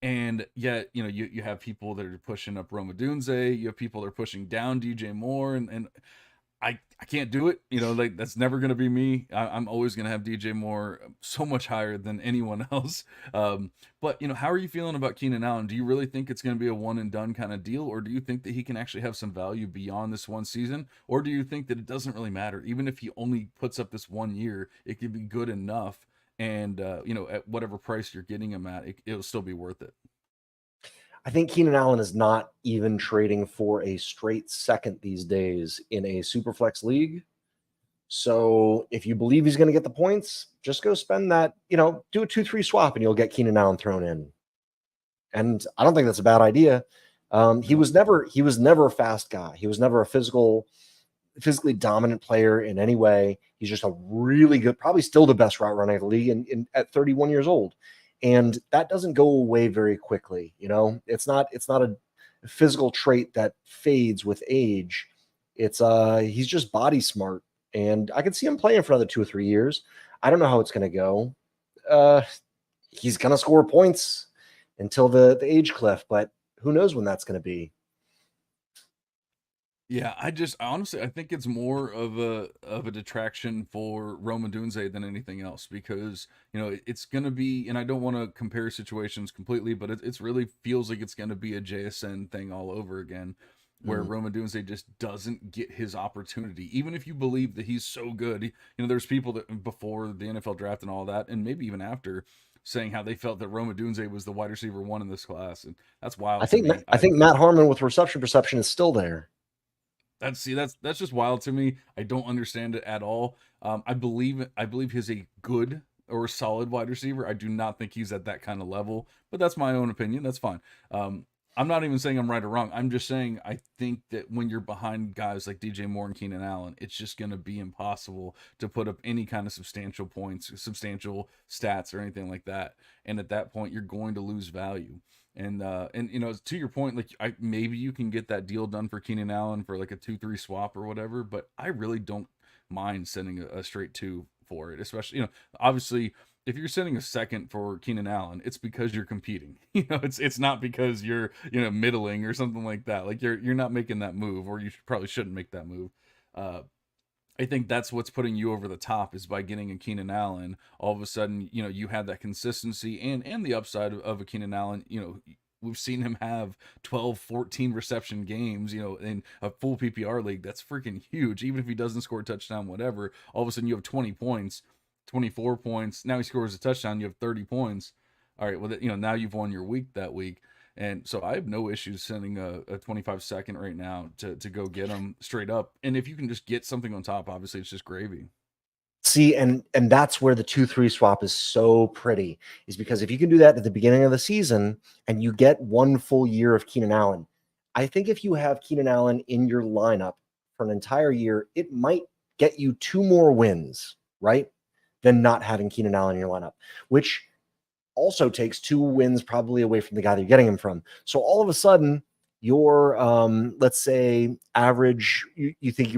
A: And yet, you have people that are pushing up Roma Dunze, you have people that are pushing down DJ Moore, and I can't do it. Like that's never going to be me. I'm always going to have DJ Moore so much higher than anyone else. But how are you feeling about Keenan Allen? Do you really think it's going to be a one and done kind of deal, or do you think that he can actually have some value beyond this one season, or do you think that it doesn't really matter? Even if he only puts up this 1 year, it could be good enough, and at whatever price you're getting him at, it'll still be worth it.
B: I think Keenan Allen is not even trading for a straight second these days in a superflex league. So if you believe he's going to get the points, just go spend that, do a 2-3 swap and you'll get Keenan Allen thrown in. And I don't think that's a bad idea. He was never a fast guy. He was never a physically dominant player in any way. He's just a really good, probably still the best route runner in the league at 31 years old. And that doesn't go away very quickly. It's not a physical trait that fades with age. He's just body smart. And I can see him playing for another 2 or 3 years. I don't know how it's going to go. He's going to score points until the age cliff, but who knows when that's going to be.
A: Yeah, honestly, I think it's more of a detraction for Roma Dunze than anything else, because it's gonna be, and I don't want to compare situations completely, but it's really feels like it's gonna be a JSN thing all over again, where Roma Dunze just doesn't get his opportunity, even if you believe that he's so good. There's people that before the NFL draft and all that, and maybe even after, saying how they felt that Roma Dunze was the wide receiver one in this class, and that's wild.
B: I think Matt Harmon with reception perception is still there.
A: That's just wild to me. I don't understand it at all. I believe he's a good or solid wide receiver. I do not think he's at that kind of level, but that's my own opinion. That's fine. I'm not even saying I'm right or wrong. I'm just saying I think that when you're behind guys like DJ Moore and Keenan Allen, it's just going to be impossible to put up any kind of substantial points, substantial stats, or anything like that. And at that point, you're going to lose value. And to your point, like maybe you can get that deal done for Keenan Allen for like a 2-3 swap or whatever, but I really don't mind sending a straight 2 for it, especially obviously if you're sending a second for Keenan Allen, it's because you're competing. It's not because you're middling or something like that. Like you're not making that move, or you probably shouldn't make that move. I think that's what's putting you over the top, is by getting a Keenan Allen. All of a sudden, you have that consistency and the upside of a Keenan Allen. We've seen him have 12, 14 reception games, in a full PPR league. That's freaking huge. Even if he doesn't score a touchdown, whatever, all of a sudden you have 20 points, 24 points. Now he scores a touchdown, you have 30 points. All right, well, now you've won your week that week. And so I have no issues sending a 25 second right now to go get them straight up. And if you can just get something on top, obviously it's just gravy.
B: See, and that's where the 2-3 swap is so pretty, is because if you can do that at the beginning of the season and you get 1 full year of Keenan Allen, I think if you have Keenan Allen in your lineup for an entire year, it might get you 2 more wins, right? Than not having Keenan Allen in your lineup, which also takes 2 wins probably away from the guy that you're getting him from. So all of a sudden, your let's say average, you think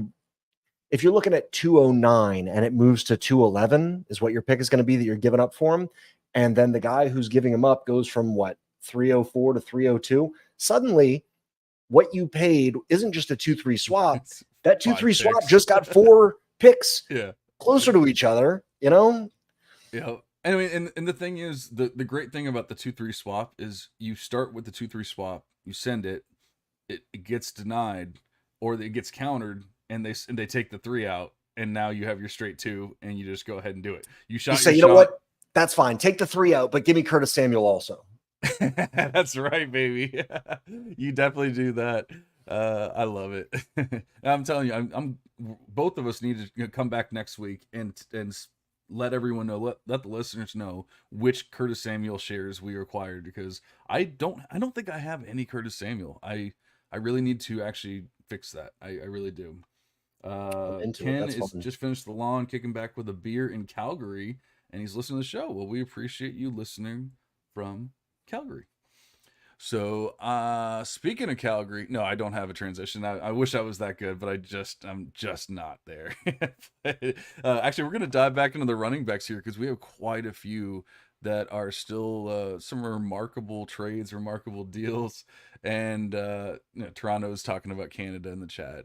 B: if you're looking at 209 and it moves to 211 is what your pick is going to be that you're giving up for him, and then the guy who's giving him up goes from 304 to 302, suddenly what you paid isn't just a 2-3 swap. That 2-3 swap just got 4 picks closer to each other, Yeah.
A: I mean, and the thing is, the great thing about the 2-3 swap is you start with the 2-3 swap, you send it, it gets denied, or it gets countered, and they take the 3 out, and now you have your straight 2, and you just go ahead and do it. You say,
B: you know what? That's fine. Take the 3 out, but give me Curtis Samuel also.
A: That's right, baby. You definitely do that. I love it. I'm telling you, I'm both of us need to come back next week and let everyone know, let the listeners know which Curtis Samuel shares we acquired, because I don't think I have any Curtis Samuel. I really need to actually fix that. I really do. Ken is just finished the lawn, kicking back with a beer in Calgary, and he's listening to the show. Well, we appreciate you listening from Calgary. So, speaking of Calgary, no, I don't have a transition. I wish I was that good, but I'm just not there. Actually, we're gonna dive back into the running backs here because we have quite a few that are still some remarkable trades, remarkable deals, and Toronto's talking about Canada in the chat,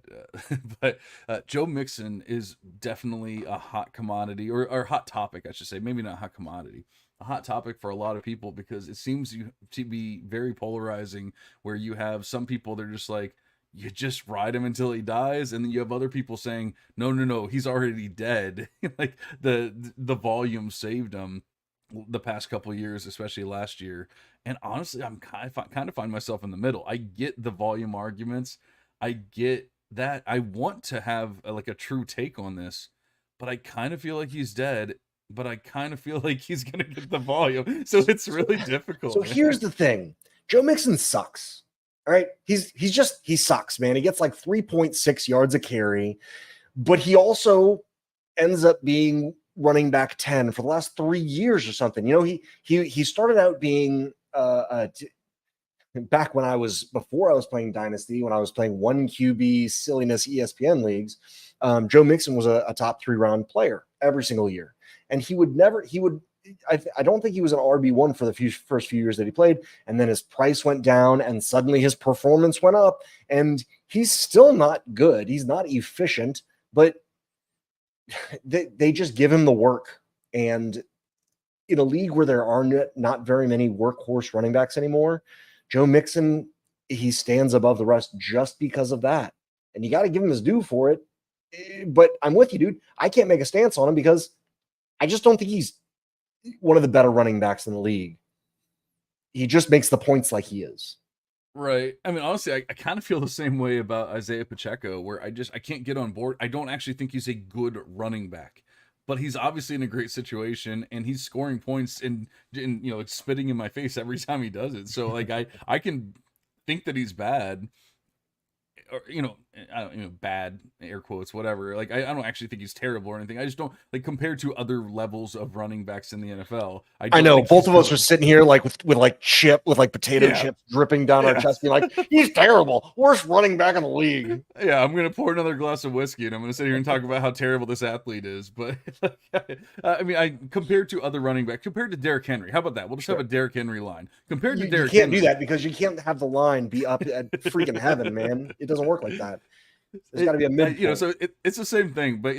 A: but Joe Mixon is definitely a hot commodity or hot topic, I should say, maybe not hot commodity, a hot topic for a lot of people because it seems to be very polarizing where you have some people they're just like you just ride him until he dies, and then you have other people saying no, he's already dead. Like the volume saved him the past couple of years, especially last year. And honestly, I'm kind of find myself in the middle. I get the volume arguments, I get that, I want to have like a true take on this, but I kind of feel like he's dead, but I kind of feel like he's gonna get the volume. So it's really
B: So
A: difficult,
B: here's
A: man.
B: the thing. Joe Mixon sucks. All right. He sucks, man. He gets like 3.6 yards a carry, but he also ends up being running back 10 for the last 3 years or something. You know, he started out being back when before I was playing Dynasty, when I was playing one QB silliness ESPN leagues. Joe Mixon was a top 3 round player every single year, and I don't think he was an RB1 for the first few years that he played, and then his price went down, and suddenly his performance went up, and he's still not good. He's not efficient, but they just give him the work. And in a league where there are not very many workhorse running backs anymore, Joe Mixon, he stands above the rest just because of that. And you got to give him his due for it. But I'm with you, dude. I can't make a stance on him because I just don't think he's one of the better running backs in the league. He just makes the points like he is.
A: Right. I mean, honestly, I kind of feel the same way about Isaiah Pacheco, where I can't get on board. I don't actually think he's a good running back, but he's obviously in a great situation and he's scoring points and it's spitting in my face every time he does it. So like I can think that he's bad, or I don't, bad air quotes, whatever. Like I don't actually think he's terrible or anything. I just don't like compared to other levels of running backs in the NFL. I
B: I
A: don't
B: know
A: think
B: both
A: he's
B: of us are
A: good.
B: sitting here like with like potato
A: Yeah,
B: chips dripping down our
A: yeah.
B: chest, being like, he's terrible. Worst running back in the league.
A: Yeah, I'm gonna pour another glass of whiskey and I'm gonna sit here and talk about how terrible this athlete is. But I mean, I compared to other running backs, compared to Derrick Henry. How about that? We'll just have
B: Sure.
A: a Derrick Henry line compared to
B: You
A: Derrick
B: can't do
A: Henry.
B: that because you can't have the line be up at freaking heaven, man. It doesn't work like that. There's got to be a midpoint.
A: So it's the same thing, but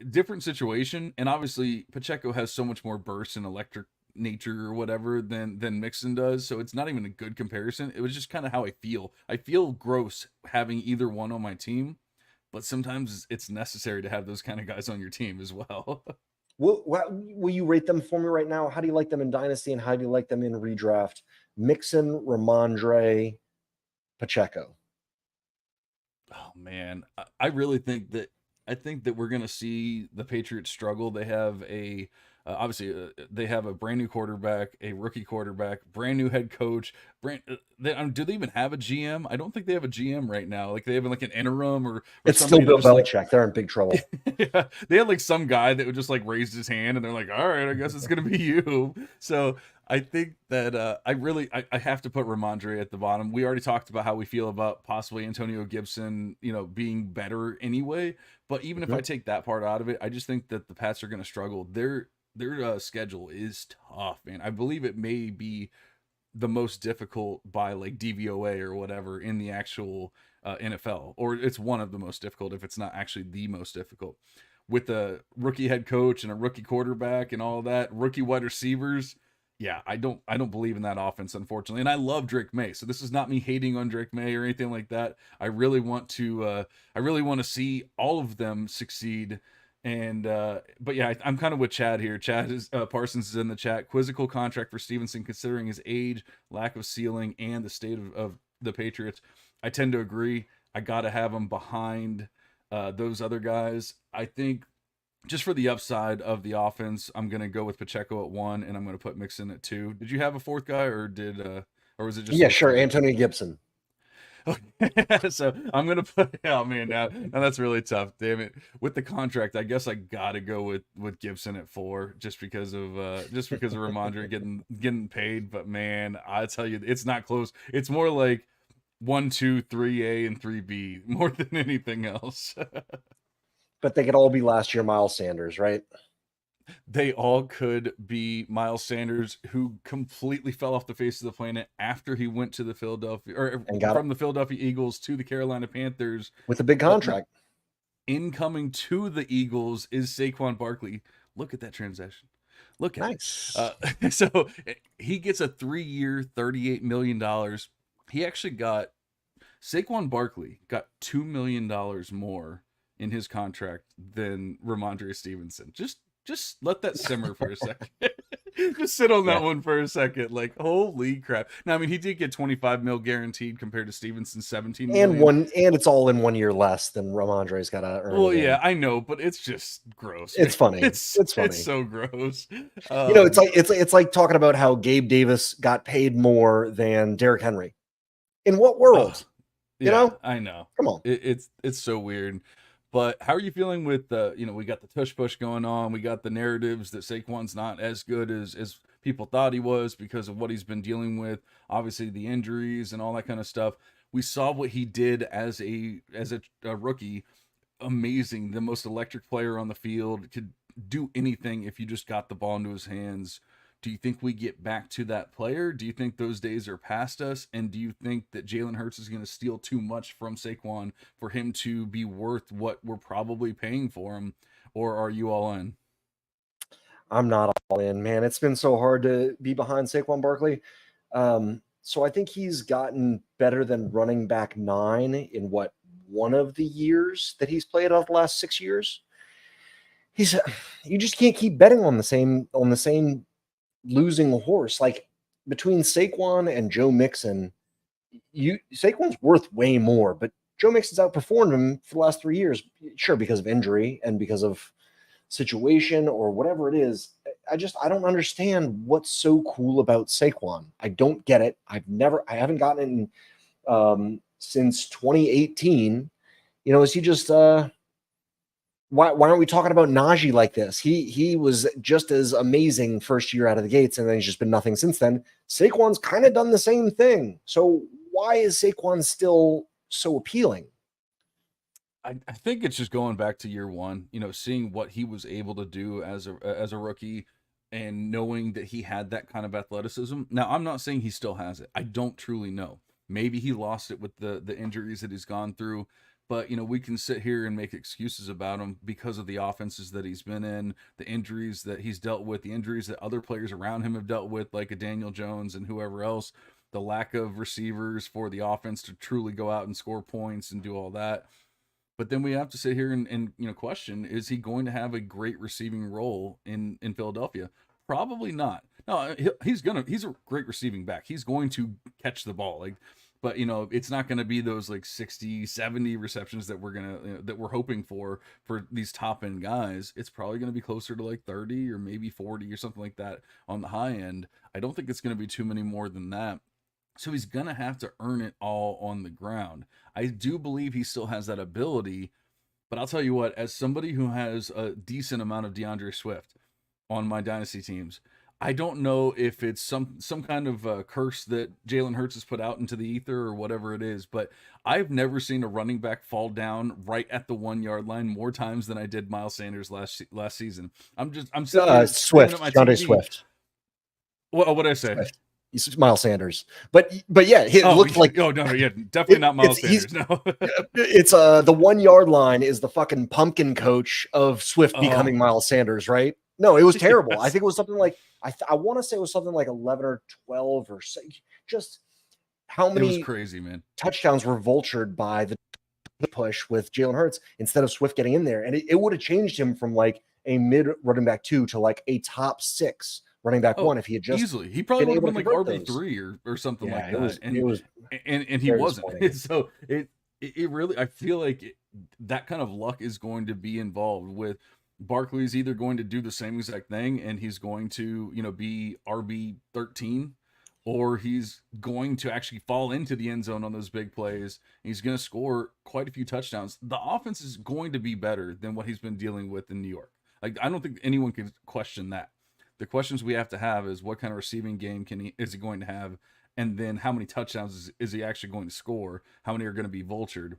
A: different situation. And obviously, Pacheco has so much more burst and electric nature or whatever than Mixon does. So it's not even a good comparison. It was just kind of how I feel. I feel gross having either one on my team, but sometimes it's necessary to have those kind of guys on your team as well.
B: Will you rate them for me right now? How do you like them in Dynasty and how do you like them in redraft? Mixon, Ramondre, Pacheco.
A: Oh man, I really think that we're gonna see the Patriots struggle. They have a obviously they have a brand new quarterback, a rookie quarterback, brand new head coach. Do they even have a GM? I don't think they have a GM right now. Like they have like an interim or
B: It's still
A: somebody that
B: Bill
A: just like
B: Belichick. They're in big trouble.
A: yeah, they had like some guy that would just like raise his hand and they're like, all right, I guess it's gonna be you. So I think that I have to put Ramondre at the bottom. We already talked about how we feel about possibly Antonio Gibson, being better anyway. But even if I
B: Mhm.
A: take that part out of it, I just think that the Pats are going to struggle. Their schedule is tough, man. I believe it may be the most difficult by like DVOA or whatever in the actual NFL, or it's one of the most difficult if it's not actually the most difficult. With a rookie head coach and a rookie quarterback and all that, rookie wide receivers, yeah, I don't believe in that offense, unfortunately. And I love Drake May, so this is not me hating on Drake May or anything like that. I really want to see all of them succeed. And but yeah, I'm kind of with Chad here. Chad is Parsons is in the chat. Quizzical contract for Stevenson, considering his age, lack of ceiling, and the state of the Patriots. I tend to agree. I gotta have him behind those other guys. I think just for the upside of the offense, I'm gonna go with Pacheco at 1, and I'm gonna put Mixon at 2. Did you have a fourth guy, or or was it just
B: Yeah,
A: those
B: sure.
A: three?
B: Antonio Gibson.
A: So I'm gonna put. Oh man, now that's really tough. Damn it. With the contract, I guess I gotta go with Gibson at 4, just because of Ramondre getting paid. But man, I tell you, it's not close. It's more like 1, 2, 3A and 3B more than anything else.
B: But they could all be last year Miles Sanders, right?
A: They all could be Miles Sanders, who completely fell off the face of the planet after he went to the Philadelphia, or
B: And got
A: from the Philadelphia Eagles to the Carolina Panthers.
B: with a big
A: But
B: contract.
A: incoming to the Eagles is Saquon Barkley. Look at that transaction. Look at
B: Nice.
A: it. So he gets a 3-year, $38 million. He actually got, Saquon Barkley got $2 million more in his contract than Ramondre Stevenson. Just let that simmer for a second. Just sit on that one for a second. Like, holy crap. Now, I mean, he did get 25 mil guaranteed compared to Stevenson's 17 million.
B: And it's all in 1 year less than Ramondre's got to earn.
A: Well, yeah, I know, but it's just gross.
B: It's funny.
A: It's funny. It's so gross.
B: It's like talking about how Gabe Davis got paid more than Derrick Henry. In what world? You know?
A: I know.
B: Come on.
A: It's so weird. But how are you feeling with we got the tush push going on. We got the narratives that Saquon's not as good as people thought he was because of what he's been dealing with. Obviously the injuries and all that kind of stuff. We saw what he did as a rookie. Amazing. The most electric player on the field, could do anything if you just got the ball into his hands. Do you think we get back to that player? Do you think those days are past us? And do you think that Jalen Hurts is going to steal too much from Saquon for him to be worth what we're probably paying for him? Or are you all in?
B: I'm not all in, man. It's been so hard to be behind Saquon Barkley. So I think he's gotten better than running back 9 in one of the years that he's played out of the last 6 years. You just can't keep betting on the same losing horse. Like between Saquon and Joe Mixon, Saquon's worth way more, but Joe Mixon's outperformed him for the last 3 years, sure, because of injury and because of situation or whatever it is. I don't understand what's so cool about Saquon. I don't get it. I haven't gotten it since 2018. Is he just why aren't we talking about Najee like this? He was just as amazing first year out of the gates, and then he's just been nothing since then. Saquon's kind of done the same thing. So why is Saquon still so appealing?
A: I think it's just going back to year one, seeing what he was able to do as a rookie and knowing that he had that kind of athleticism. Now, I'm not saying he still has it. I don't truly know. Maybe he lost it with the injuries that he's gone through. But, we can sit here and make excuses about him because of the offenses that he's been in, the injuries that he's dealt with, the injuries that other players around him have dealt with, like a Daniel Jones and whoever else, the lack of receivers for the offense to truly go out and score points and do all that. But then we have to sit here and question, is he going to have a great receiving role in Philadelphia? Probably not. No, he's a great receiving back. He's going to catch the ball. But it's not going to be those like 60, 70 receptions that we're hoping for these top end guys. It's probably going to be closer to like 30 or maybe 40 or something like that on the high end. I don't think it's going to be too many more than that. So he's going to have to earn it all on the ground. I do believe he still has that ability, but I'll tell you what, as somebody who has a decent amount of DeAndre Swift on my dynasty teams, I don't know if it's some kind of curse that Jalen Hurts has put out into the ether or whatever it is, but I've never seen a running back fall down right at the 1 yard line more times than I did Miles Sanders last season. I'm
B: Swift, DeAndre Swift.
A: What did I say?
B: Swift. He's Miles Sanders, but yeah, it looked like
A: no, yeah, definitely not Miles Sanders. No,
B: it's the 1 yard line is the fucking pumpkin coach of Swift becoming Miles Sanders, right? No, it was terrible. Yes. I think it was something like I want to say it was something like 11 or 12 or so. Just how many
A: it was crazy, man.
B: touchdowns were vultured by the push with Jalen Hurts instead of Swift getting in there, and it would have changed him from like a mid running back 2 to like a top 6 running back 1 if he had just
A: easily. He probably would have been like RB3 or something like that. And he wasn't. So it really, I feel like that kind of luck is going to be involved with Barkley's either going to do the same exact thing and he's going to, be RB13, or he's going to actually fall into the end zone on those big plays. He's going to score quite a few touchdowns. The offense is going to be better than what he's been dealing with in New York. Like, I don't think anyone can question that. The questions we have to have is what kind of receiving game is he going to have, and then how many touchdowns is he actually going to score? How many are going to be vultured?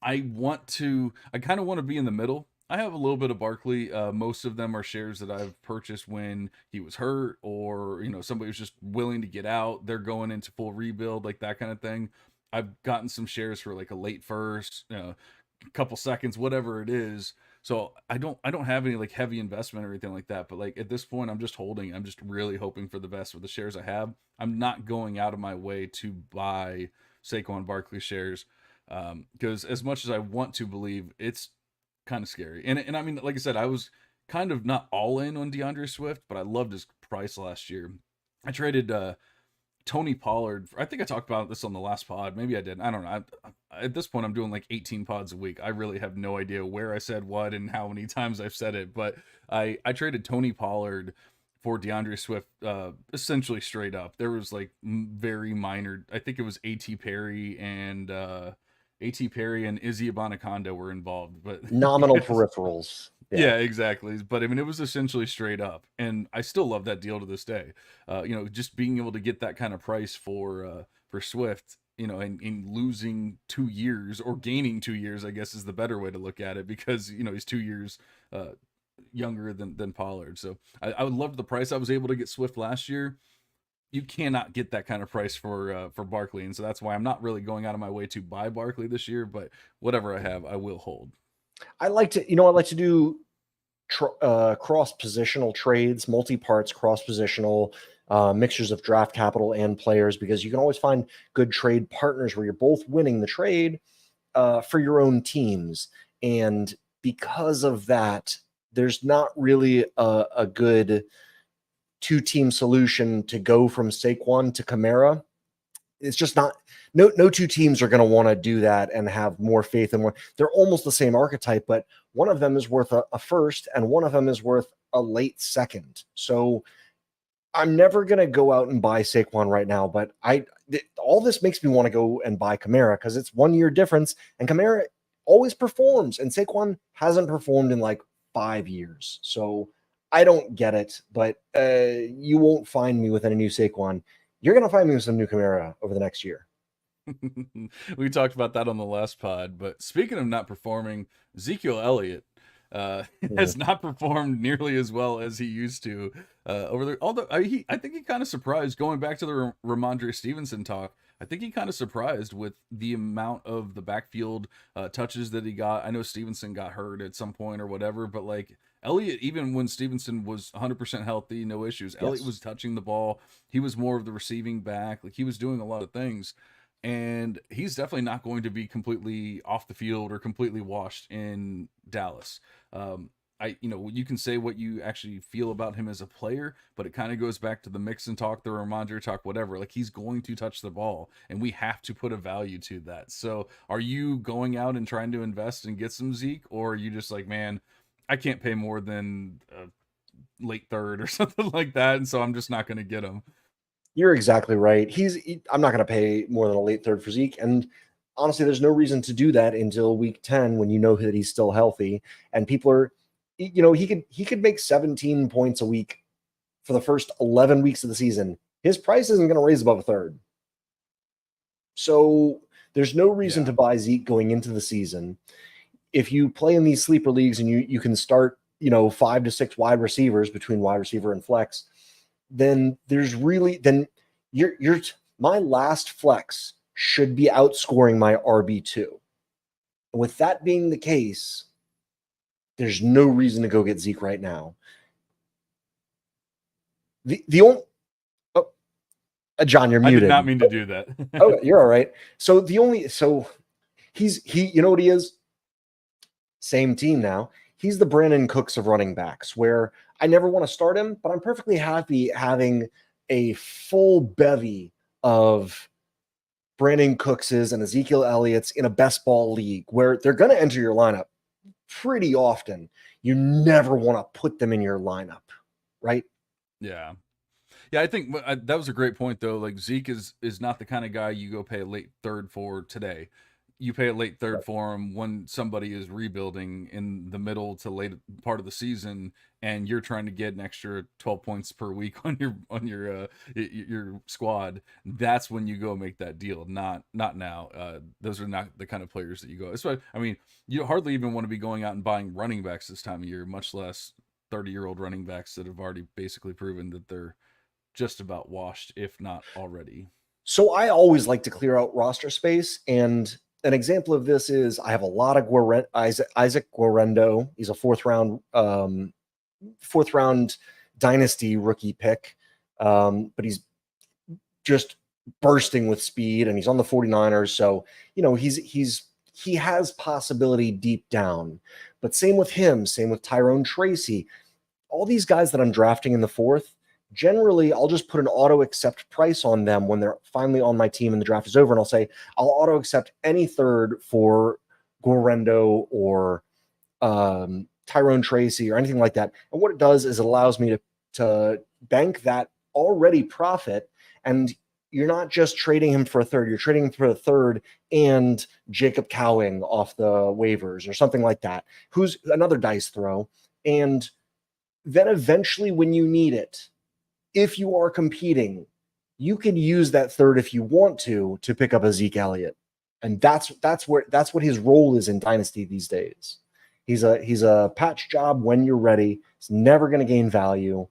A: I kind of want to be in the middle. I have a little bit of Barkley. Most of them are shares that I've purchased when he was hurt, or somebody was just willing to get out. They're going into full rebuild, like that kind of thing. I've gotten some shares for like a late first, a couple seconds, whatever it is. So I don't have any like heavy investment or anything like that. But like at this point, I'm just holding. I'm just really hoping for the best with the shares I have. I'm not going out of my way to buy Saquon Barkley shares, because as much as I want to believe, it's kind of scary. And I mean, like I said, I was kind of not all in on DeAndre Swift, but I loved his price last year. I traded Tony Pollard. I think I talked about this on the last pod. Maybe I didn't. I don't know. At this point, I'm doing like 18 pods a week. I really have no idea where I said what and how many times I've said it. But I traded Tony Pollard for DeAndre Swift, essentially straight up. There was like very minor. I think it was A.T. Perry and Izzy Abanikanda were involved, but
B: Nominal peripherals.
A: yeah, exactly. But I mean, it was essentially straight up, and I still love that deal to this day. Just being able to get that kind of price for Swift, and losing 2 years or gaining 2 years, I guess is the better way to look at it, because he's 2 years younger than Pollard. So I would love the price I was able to get Swift last year. You cannot get that kind of price for Barkley, and so that's why I'm not really going out of my way to buy Barkley this year. But whatever I have, I will hold.
B: I like to do cross positional trades, multi-parts cross positional mixtures of draft capital and players, because you can always find good trade partners where you're both winning the trade for your own teams. And because of that, there's not really a good two-team solution to go from Saquon to Kamara. It's just not. No two teams are going to want to do that and have more faith in one. They're almost the same archetype, but one of them is worth a first and one of them is worth a late second. So I'm never going to go out and buy Saquon right now, but all this makes me want to go and buy Kamara, because it's 1 year difference, and Kamara always performs, and Saquon hasn't performed in like 5 years. So I don't get it, but you won't find me with any new Saquon. You're going to find me with some new Kamara over the next year.
A: We talked about that on the last pod, but speaking of not performing, Ezekiel Elliott has not performed nearly as well as he used to over there. Although I think he kind of surprised, going back to the Ramondre Stevenson talk. I think he kind of surprised with the amount of the backfield touches that he got. I know Stevenson got hurt at some point or whatever, but like Elliott, even when Stevenson was 100% healthy, no issues, yes, Elliott was touching the ball. He was more of the receiving back. Like, he was doing a lot of things. And he's definitely not going to be completely off the field or completely washed in Dallas. You can say what you actually feel about him as a player, but it kind of goes back to the Mixon talk, the Ramondre talk, whatever. Like, he's going to touch the ball, and we have to put a value to that. So are you going out and trying to invest and get some Zeke, or are you just like, man, I can't pay more than late third or something like that, and so I'm just not going to get him?
B: You're exactly right. I'm not going to pay more than a late third for Zeke. And honestly, there's no reason to do that until week 10, when you know that he's still healthy. And people are, he could make 17 points a week for the first 11 weeks of the season. His price isn't going to raise above a third. So there's no reason to buy Zeke going into the season. If you play in these sleeper leagues and you can start, 5 to 6 wide receivers between wide receiver and flex, then my last flex should be outscoring my RB2. And with that being the case, there's no reason to go get Zeke right now. The only John, you're muted.
A: I did not mean to do that.
B: Oh, you're all right. So he you know what he is? Same team now. He's the Brandon Cooks of running backs, where I never want to start him, but I'm perfectly happy having a full bevy of Brandon Cookses and Ezekiel Elliott's in a best ball league, where they're going to enter your lineup pretty often. You never want to put them in your lineup, right?
A: Yeah. Yeah, I think that was a great point though. Like Zeke is not the kind of guy you go pay a late third for today. You pay a late third for him when somebody is rebuilding in the middle to late part of the season, and you're trying to get an extra 12 points per week on your squad. That's when you go make that deal. Not now. Those are not the kind of players that you go. That's why I mean, you hardly even want to be going out and buying running backs this time of year, much less 30-year-old running backs that have already basically proven that they're just about washed, if not already.
B: So I always like to clear out roster space, and an example of this is I have a lot of Isaac Guarendo. He's a fourth round dynasty rookie pick, but he's just bursting with speed, and he's on the 49ers. So he has possibility deep down. But same with him, same with Tyrone Tracy. All these guys that I'm drafting in the fourth, generally I'll just put an auto accept price on them when they're finally on my team and the draft is over, and I'll say I'll auto accept any third for Guarendo or Tyrone Tracy or anything like that. And what it does is it allows me to bank that already profit, and you're not just trading him for a third, you're trading him for a third and Jacob Cowing off the waivers or something like that, who's another dice throw. And then eventually when you need it, if you are competing, you can use that third if you want to pick up a Zeke Elliott. And that's what his role is in Dynasty these days. He's a patch job when you're ready. It's never going to gain value.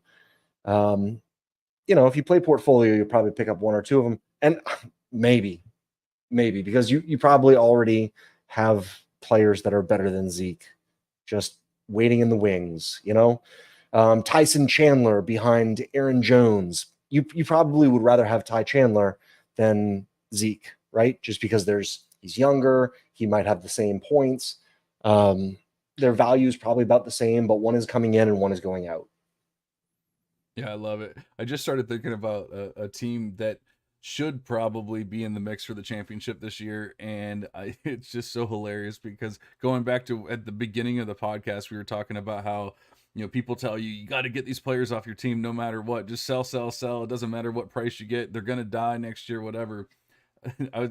B: If you play portfolio, you'll probably pick up one or two of them. And maybe because you probably already have players that are better than Zeke, just waiting in the wings, Tyson Chandler behind Aaron Jones. You probably would rather have Ty Chandler than Zeke, right? Just because he's younger, he might have the same points. Their value is probably about the same, but one is coming in and one is going out.
A: Yeah, I love it. I just started thinking about a team that should probably be in the mix for the championship this year, and it's just so hilarious because going back to at the beginning of the podcast, we were talking about how people tell you got to get these players off your team no matter what. Just sell, sell, sell. It doesn't matter what price you get; they're gonna die next year, whatever.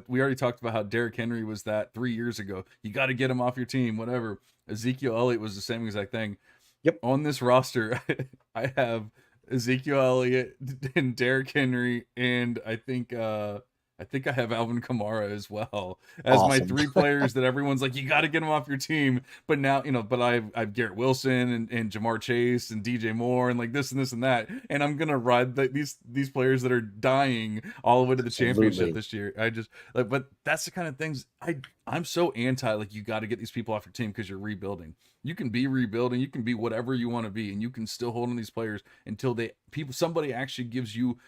A: We already talked about how Derrick Henry was that 3 years ago. You got to get him off your team, whatever. Ezekiel Elliott was the same exact thing.
B: Yep.
A: On this roster, I have Ezekiel Elliott and Derrick Henry, and I think I have Alvin Kamara as well as
B: Awesome.
A: my three players that everyone's like, you got to get them off your team. But now, but I've Garrett Wilson and Jamar Chase and DJ Moore and like this and this and that, and I'm gonna ride these players that are dying all the way to the championship this year. I just but that's the kind of things I'm so anti. Like, you got to get these people off your team because you're rebuilding. You can be rebuilding, you can be whatever you want to be, and you can still hold on these players until somebody actually gives you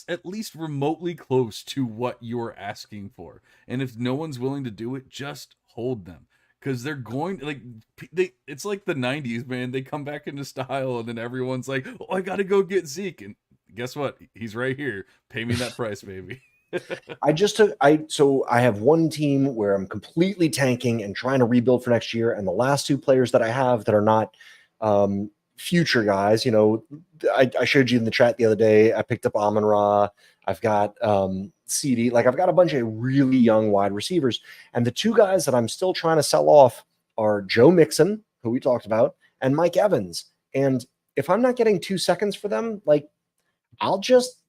A: at least remotely close to what you're asking for. And if no one's willing to do it, just hold them, because they're going it's like the 90s, man. They come back into style, and then everyone's like, oh, I gotta go get Zeke, and guess what, he's right here. Pay me that price, baby.
B: I have one team where I'm completely tanking and trying to rebuild for next year, and the last two players that I have that are not future guys, I showed you in the chat the other day, I picked up Amon-Ra. I've got CD. Like, I've got a bunch of really young wide receivers, and the two guys that I'm still trying to sell off are Joe Mixon, who we talked about, and Mike Evans. And if I'm not getting 2 seconds for them, like, I'll just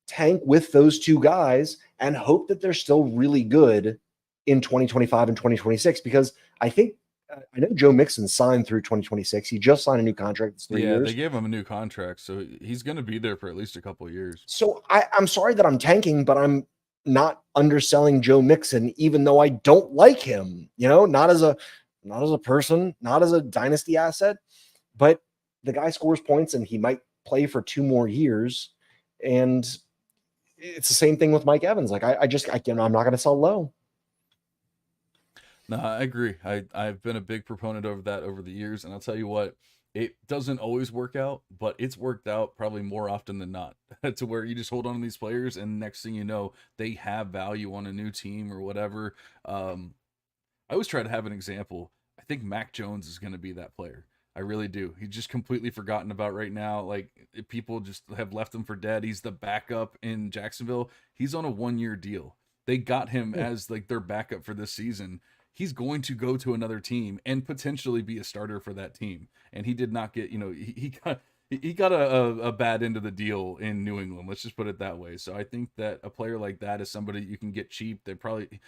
B: tank with those two guys and hope that they're still really good in 2025 and 2026, because I know Joe Mixon signed through 2026. He just signed a new contract. It's 3 years.
A: Yeah, they gave him a new contract, so he's going to be there for at least a couple of years.
B: So I'm sorry that I'm tanking, but I'm not underselling Joe Mixon, even though I don't like him. Not as a person, not as a dynasty asset, but the guy scores points and he might play for 2 more years. And it's the same thing with Mike Evans. Like, I'm not going to sell low.
A: No, I agree. I've been a big proponent of that over the years, and I'll tell you what, it doesn't always work out, but it's worked out probably more often than not to where you just hold on to these players, and next thing you know, they have value on a new team or whatever. I always try to have an example. I think Mac Jones is going to be that player. I really do. He's just completely forgotten about right now. Like, people just have left him for dead. He's the backup in Jacksonville. He's on a 1-year deal. They got him as like their backup for this season. He's going to go to another team and potentially be a starter for that team. And he did not get, he got a bad end of the deal in New England. Let's just put it that way. So I think that a player like that is somebody you can get cheap. They probably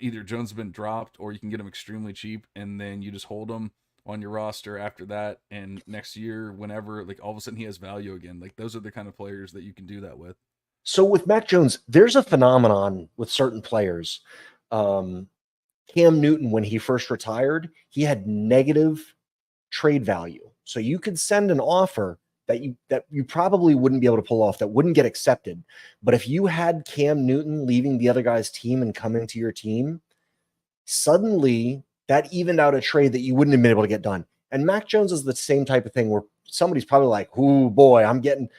A: either Jones has been dropped or you can get him extremely cheap, and then you just hold him on your roster after that, and next year, whenever, like, all of a sudden he has value again. Like, those are the kind of players that you can do that with.
B: So with Mac Jones, there's a phenomenon with certain players. Cam Newton, when he first retired, he had negative trade value. So you could send an offer that you probably wouldn't be able to pull off, that wouldn't get accepted. But if you had Cam Newton leaving the other guy's team and coming to your team, suddenly that evened out a trade that you wouldn't have been able to get done. And Mac Jones is the same type of thing where somebody's probably like, "Oh boy, I'm getting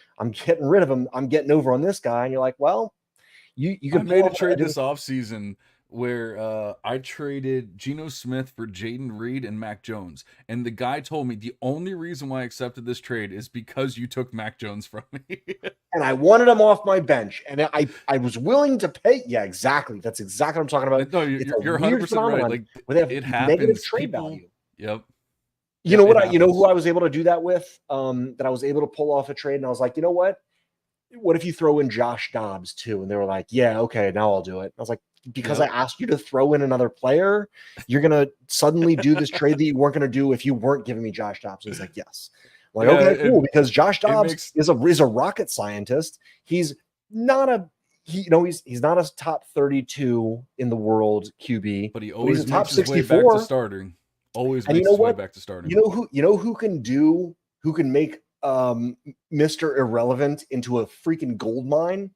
B: rid of him. I'm getting over on this guy." And you're like, "Well, you
A: I
B: can
A: made a trade this offseason where I traded Geno Smith for Jaden Reed and Mac Jones. And the guy told me the only reason why I accepted this trade is because you took Mac Jones from me.
B: and I wanted him off my bench, and I was willing to pay." Yeah, exactly. That's exactly what I'm talking about.
A: No,
B: It's
A: you're
B: a weird
A: 100%
B: phenomenon
A: right. Like,
B: where they have
A: it
B: negative
A: happens.
B: trade
A: People,
B: value.
A: yep.
B: You know
A: Yep,
B: what? You know who I was able to do that with? That I was able to pull off a trade, and I was like, you know what? What if you throw in Josh Dobbs too? And they were like, yeah, okay, now I'll do it. I was like, because I asked you to throw in another player, you're gonna suddenly do this trade that you weren't gonna do if you weren't giving me Josh Dobbs. And he's like, yes. I'm like, okay, cool. Because Josh Dobbs is a rocket scientist. He's not a he's not a top 32 in the world QB,
A: but he always
B: he's a top
A: makes his
B: 64
A: way back to starting. Always makes his way back to starting.
B: You know who can make Mr. Irrelevant into a freaking gold mine?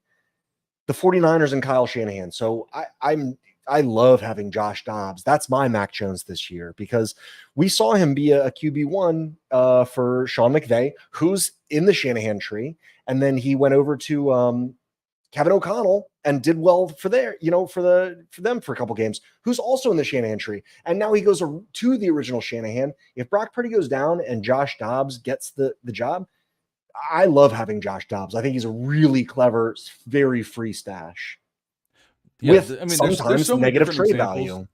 B: The 49ers and Kyle Shanahan. So I love having Josh Dobbs. That's my Mac Jones this year, because we saw him be a QB1 for Sean McVay, who's in the Shanahan tree, and then he went over to Kevin O'Connell and did well for them for a couple games, who's also in the Shanahan tree. And now he goes to the original Shanahan. If Brock Purdy goes down and Josh Dobbs gets the job, I love having Josh Dobbs. I think he's a really clever, very free stash.
A: Yeah,
B: with
A: there's so many
B: negative
A: different
B: trade
A: examples.
B: value.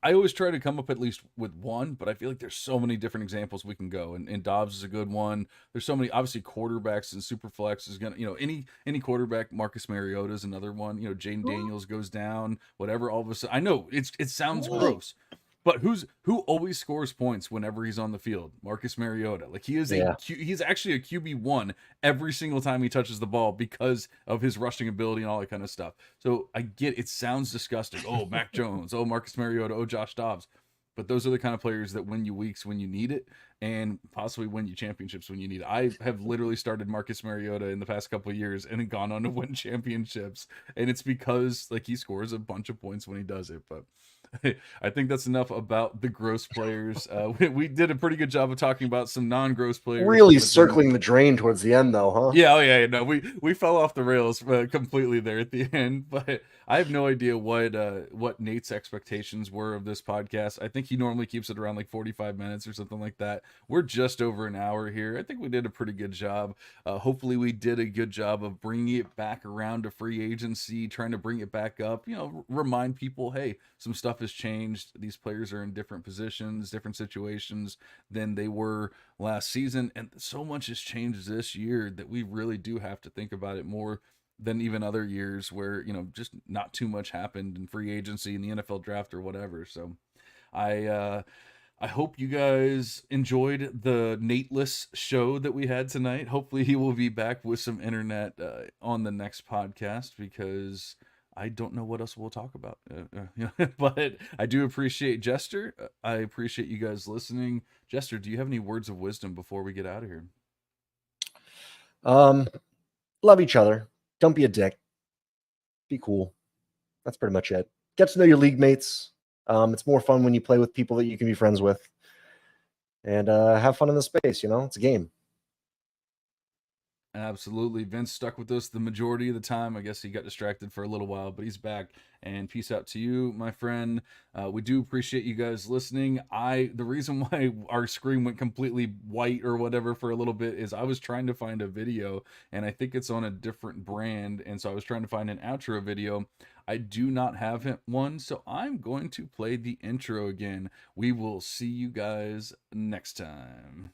A: I always try to come up at least with one, but I feel like there's so many different examples we can go. And Dobbs is a good one. There's so many, obviously, quarterbacks, and Superflex is gonna, any quarterback. Marcus Mariota is another one. Jaden Daniels goes down, whatever. All of a sudden, I know it sounds gross, but who always scores points whenever he's on the field? Marcus Mariota. Like, he is he's actually a QB1 every single time he touches the ball because of his rushing ability and all that kind of stuff. So I get it sounds disgusting. Oh, Mac Jones. Oh, Marcus Mariota. Oh, Josh Dobbs. But those are the kind of players that win you weeks when you need it, and possibly win you championships when you need it. I have literally started Marcus Mariota in the past couple of years and gone on to win championships, and it's because, like, he scores a bunch of points when he does it. But I think that's enough about the gross players. We did a pretty good job of talking about some non-gross players.
B: Really circling the drain towards the end, though, huh?
A: Yeah, no, we fell off the rails completely there at the end. But I have no idea what Nate's expectations were of this podcast. I think he normally keeps it around like 45 minutes or something like that. We're just over an hour here. I think we did a pretty good job. Hopefully, we did a good job of bringing it back around to free agency, trying to bring it back up. Remind people, hey, some stuff has changed. These players are in different positions, different situations than they were last season, and so much has changed this year that we really do have to think about it more than even other years where just not too much happened in free agency, in the NFL draft, or whatever. So I hope you guys enjoyed the Nateless show that we had tonight. Hopefully he will be back with some internet on the next podcast, because I don't know what else we'll talk about. But I do appreciate Jester. I appreciate you guys listening. Jester, do you have any words of wisdom before we get out of here?
B: Love each other. Don't be a dick. Be cool. That's pretty much it. Get to know your league mates. It's more fun when you play with people that you can be friends with. And have fun in the space, it's a game.
A: Absolutely. Vince stuck with us the majority of the time. I guess he got distracted for a little while, but he's back. And peace out to you, my friend. We do appreciate you guys listening. The reason why our screen went completely white or whatever for a little bit is I was trying to find a video, and I think it's on a different brand. And so I was trying to find an outro video. I do not have one, so I'm going to play the intro again. We will see you guys next time.